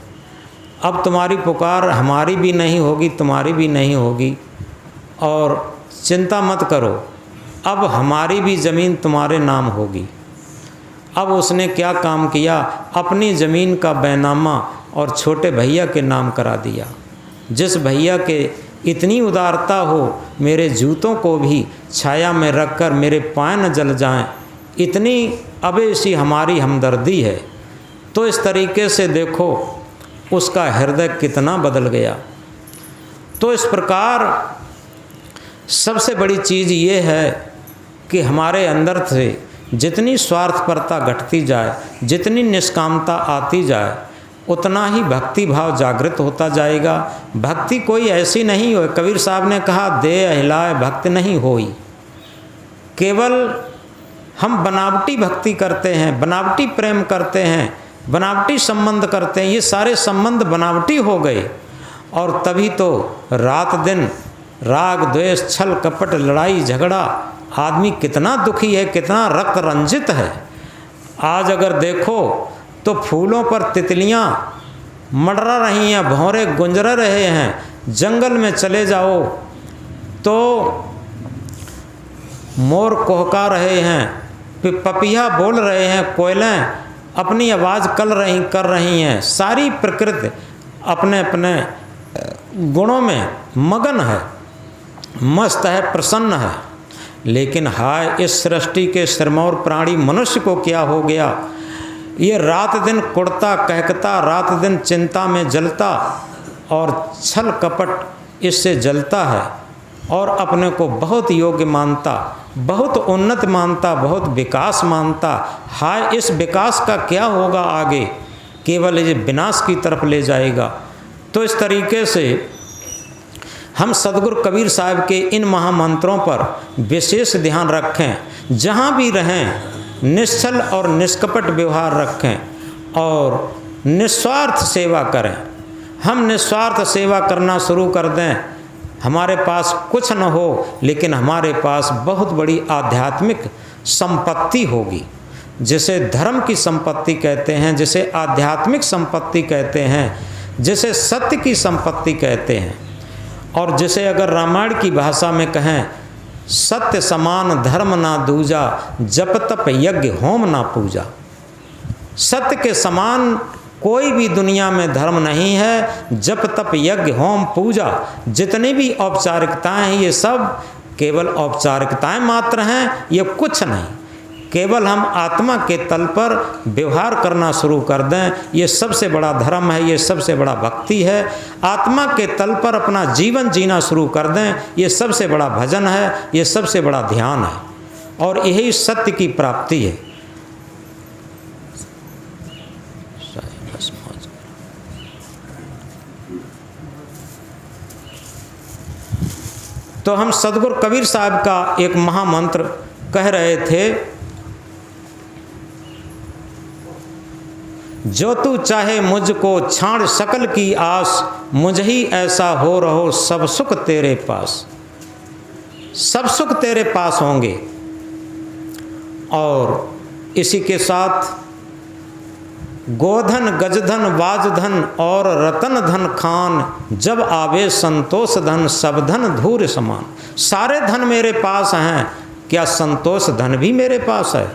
अब तुम्हारी पुकार हमारी भी नहीं होगी, तुम्हारी भी नहीं होगी, और चिंता मत करो, अब हमारी भी ज़मीन तुम्हारे नाम होगी। अब उसने क्या काम किया, अपनी ज़मीन का बैनामा और छोटे भैया के नाम करा दिया। जिस भैया के इतनी उदारता हो मेरे जूतों को भी छाया में रखकर मेरे पाँव न जल जाएं, इतनी अब ऐसी हमारी हमदर्दी है। तो इस तरीके से देखो उसका हृदय कितना बदल गया। तो इस प्रकार सबसे बड़ी चीज़ ये है कि हमारे अंदर से जितनी स्वार्थपरता घटती जाए, जितनी निष्कामता आती जाए, उतना ही भक्ति भाव जागृत होता जाएगा। भक्ति कोई ऐसी नहीं हो, कबीर साहब ने कहा दे हिलाए भक्त नहीं होई। केवल हम बनावटी भक्ति करते हैं, बनावटी प्रेम करते हैं, बनावटी संबंध करते हैं, ये सारे संबंध बनावटी हो गए। और तभी तो रात दिन राग द्वेष छल कपट लड़ाई झगड़ा, आदमी कितना दुखी है, कितना रक्त रंजित है। आज अगर देखो तो फूलों पर तितलियां मंडरा रही हैं, भौरे गुंजरा रहे हैं। जंगल में चले जाओ तो मोर कोहका रहे हैं, पपिया बोल रहे हैं, कोयलें अपनी आवाज़ कर रही हैं। सारी प्रकृति अपने अपने गुणों में मगन है, मस्त है, प्रसन्न है। लेकिन हाय इस सृष्टि के सिरमौर प्राणी मनुष्य को क्या हो गया, ये रात दिन कुड़ता कहकता, रात दिन चिंता में जलता और छल कपट इससे जलता है और अपने को बहुत योग्य मानता, बहुत उन्नत मानता, बहुत विकास मानता। हाय इस विकास का क्या होगा आगे, केवल ये विनाश की तरफ ले जाएगा। तो इस तरीके से हम सद्गुरु कबीर साहब के इन महामंत्रों पर विशेष ध्यान रखें, जहाँ भी रहें निश्चल और निष्कपट व्यवहार रखें और निस्वार्थ सेवा करें। हम निस्वार्थ सेवा करना शुरू कर दें, हमारे पास कुछ न हो लेकिन हमारे पास बहुत बड़ी आध्यात्मिक संपत्ति होगी, जिसे धर्म की संपत्ति कहते हैं, जिसे आध्यात्मिक संपत्ति कहते हैं, जिसे सत्य की संपत्ति कहते हैं। और जिसे अगर रामायण की भाषा में कहें, सत्य समान धर्म ना दूजा, जप तप यज्ञ होम ना पूजा। सत्य के समान कोई भी दुनिया में धर्म नहीं है, जप तप यज्ञ होम पूजा। जितनी भी औपचारिकताएं हैं ये सब केवल औपचारिकताएं मात्र हैं, ये कुछ नहीं। केवल हम आत्मा के तल पर व्यवहार करना शुरू कर दें, ये सबसे बड़ा धर्म है, ये सबसे बड़ा भक्ति है। आत्मा के तल पर अपना जीवन जीना शुरू कर दें, ये सबसे बड़ा भजन है, ये सबसे बड़ा ध्यान है और यही सत्य की प्राप्ति है। तो हम सद्गुरु कबीर साहब का एक महामंत्र कह रहे थे, जो तू चाहे मुझको छाड़ सकल की आस, मुझ ही ऐसा हो रहो सब सुख तेरे पास। सब सुख तेरे पास होंगे। और इसी के साथ गोधन गजधन वाजधन और रतन धन खान, जब आवे संतोष धन सब धन धूर समान। सारे धन मेरे पास हैं, क्या संतोष धन भी मेरे पास है?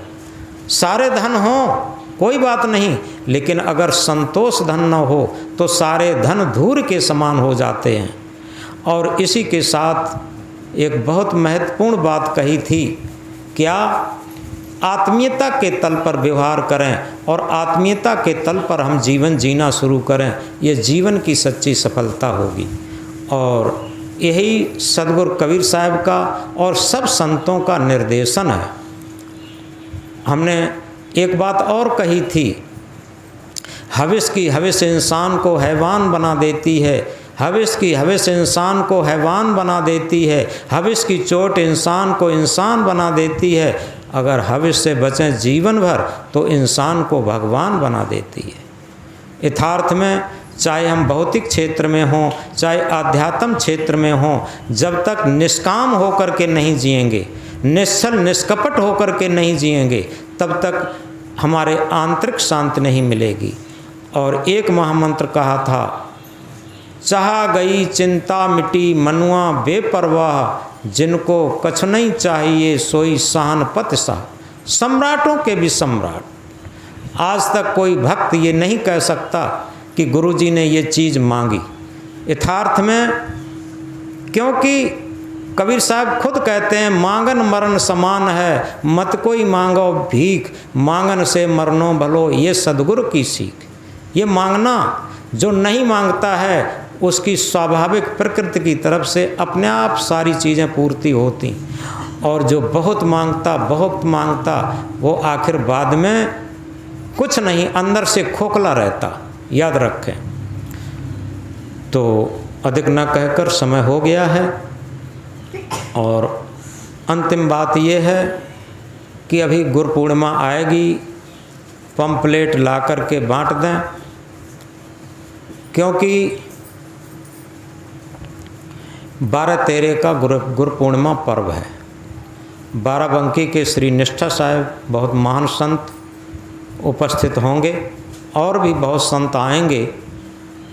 सारे धन हो कोई बात नहीं, लेकिन अगर संतोष धन न हो तो सारे धन धूर के समान हो जाते हैं। और इसी के साथ एक बहुत महत्वपूर्ण बात कही थी। क्या? आत्मीयता के तल पर व्यवहार करें और आत्मीयता के तल पर हम जीवन जीना शुरू करें, ये जीवन की सच्ची सफलता होगी। और यही सद्गुरु कबीर साहब का और सब संतों का निर्देशन है। हमने एक बात और कही थी, हविस की हविस इंसान को हैवान बना देती है, हविस की हविस इंसान को हैवान बना देती है, हविस की चोट इंसान को इंसान बना देती है। अगर हविस से बचें जीवन भर तो इंसान को भगवान बना देती है। यथार्थ में चाहे हम भौतिक क्षेत्र में हों, चाहे आध्यात्म क्षेत्र में हों, जब तक निष्काम होकर के नहीं जिएंगे, निश्चल निष्कपट होकर के नहीं जिएंगे, तब तक हमारे आंतरिक शांति नहीं मिलेगी। और एक महामंत्र कहा था, चाहा गई चिंता मिटी मनुआ बेपरवाह, जिनको कछ नहीं चाहिए सोई सहानपत सा। सम्राटों के भी सम्राट। आज तक कोई भक्त ये नहीं कह सकता कि गुरुजी ने ये चीज़ मांगी। यथार्थ में, क्योंकि कबीर साहब खुद कहते हैं, मांगन मरण समान है, मत कोई मांगो भीख, मांगन से मरनो भलो, ये सद्गुरु की सीख। ये मांगना, जो नहीं मांगता है उसकी स्वाभाविक प्रकृति की तरफ से अपने आप सारी चीज़ें पूर्ति होती, और जो बहुत मांगता वो आखिर बाद में कुछ नहीं, अंदर से खोखला रहता। याद रखें। तो अधिक न कहकर समय हो गया है, और अंतिम बात ये है कि अभी गुरु पूर्णिमा आएगी, पंपलेट ला कर के बांट दें, क्योंकि 12/13 का गुरु पूर्णिमा पर्व है। बाराबंकी के श्री निष्ठा साहब, बहुत महान संत उपस्थित होंगे, और भी बहुत संत आएंगे।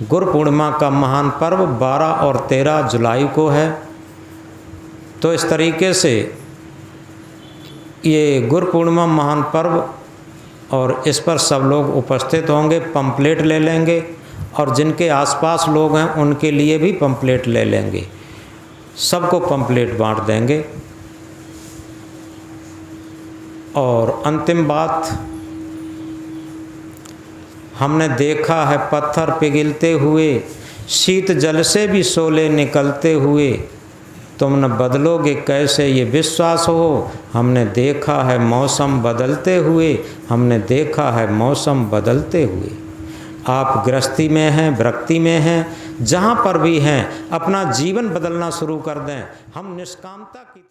गुरु पूर्णिमा का महान पर्व 12 और 13 जुलाई को है। तो इस तरीके से ये गुरु पूर्णिमा महान पर्व, और इस पर सब लोग उपस्थित होंगे। पंपलेट ले लेंगे, और जिनके आसपास लोग हैं उनके लिए भी पंपलेट ले लेंगे। सबको पंपलेट बांट देंगे। और अंतिम बात, हमने देखा है पत्थर पिघलते हुए, शीत जल से भी शोले निकलते हुए, तुम न बदलोगे कैसे ये विश्वास हो। हमने देखा है मौसम बदलते हुए, हमने देखा है मौसम बदलते हुए। आप गृहस्थी में हैं, विरक्ति में हैं, जहाँ पर भी हैं, अपना जीवन बदलना शुरू कर दें। हम निष्कामता की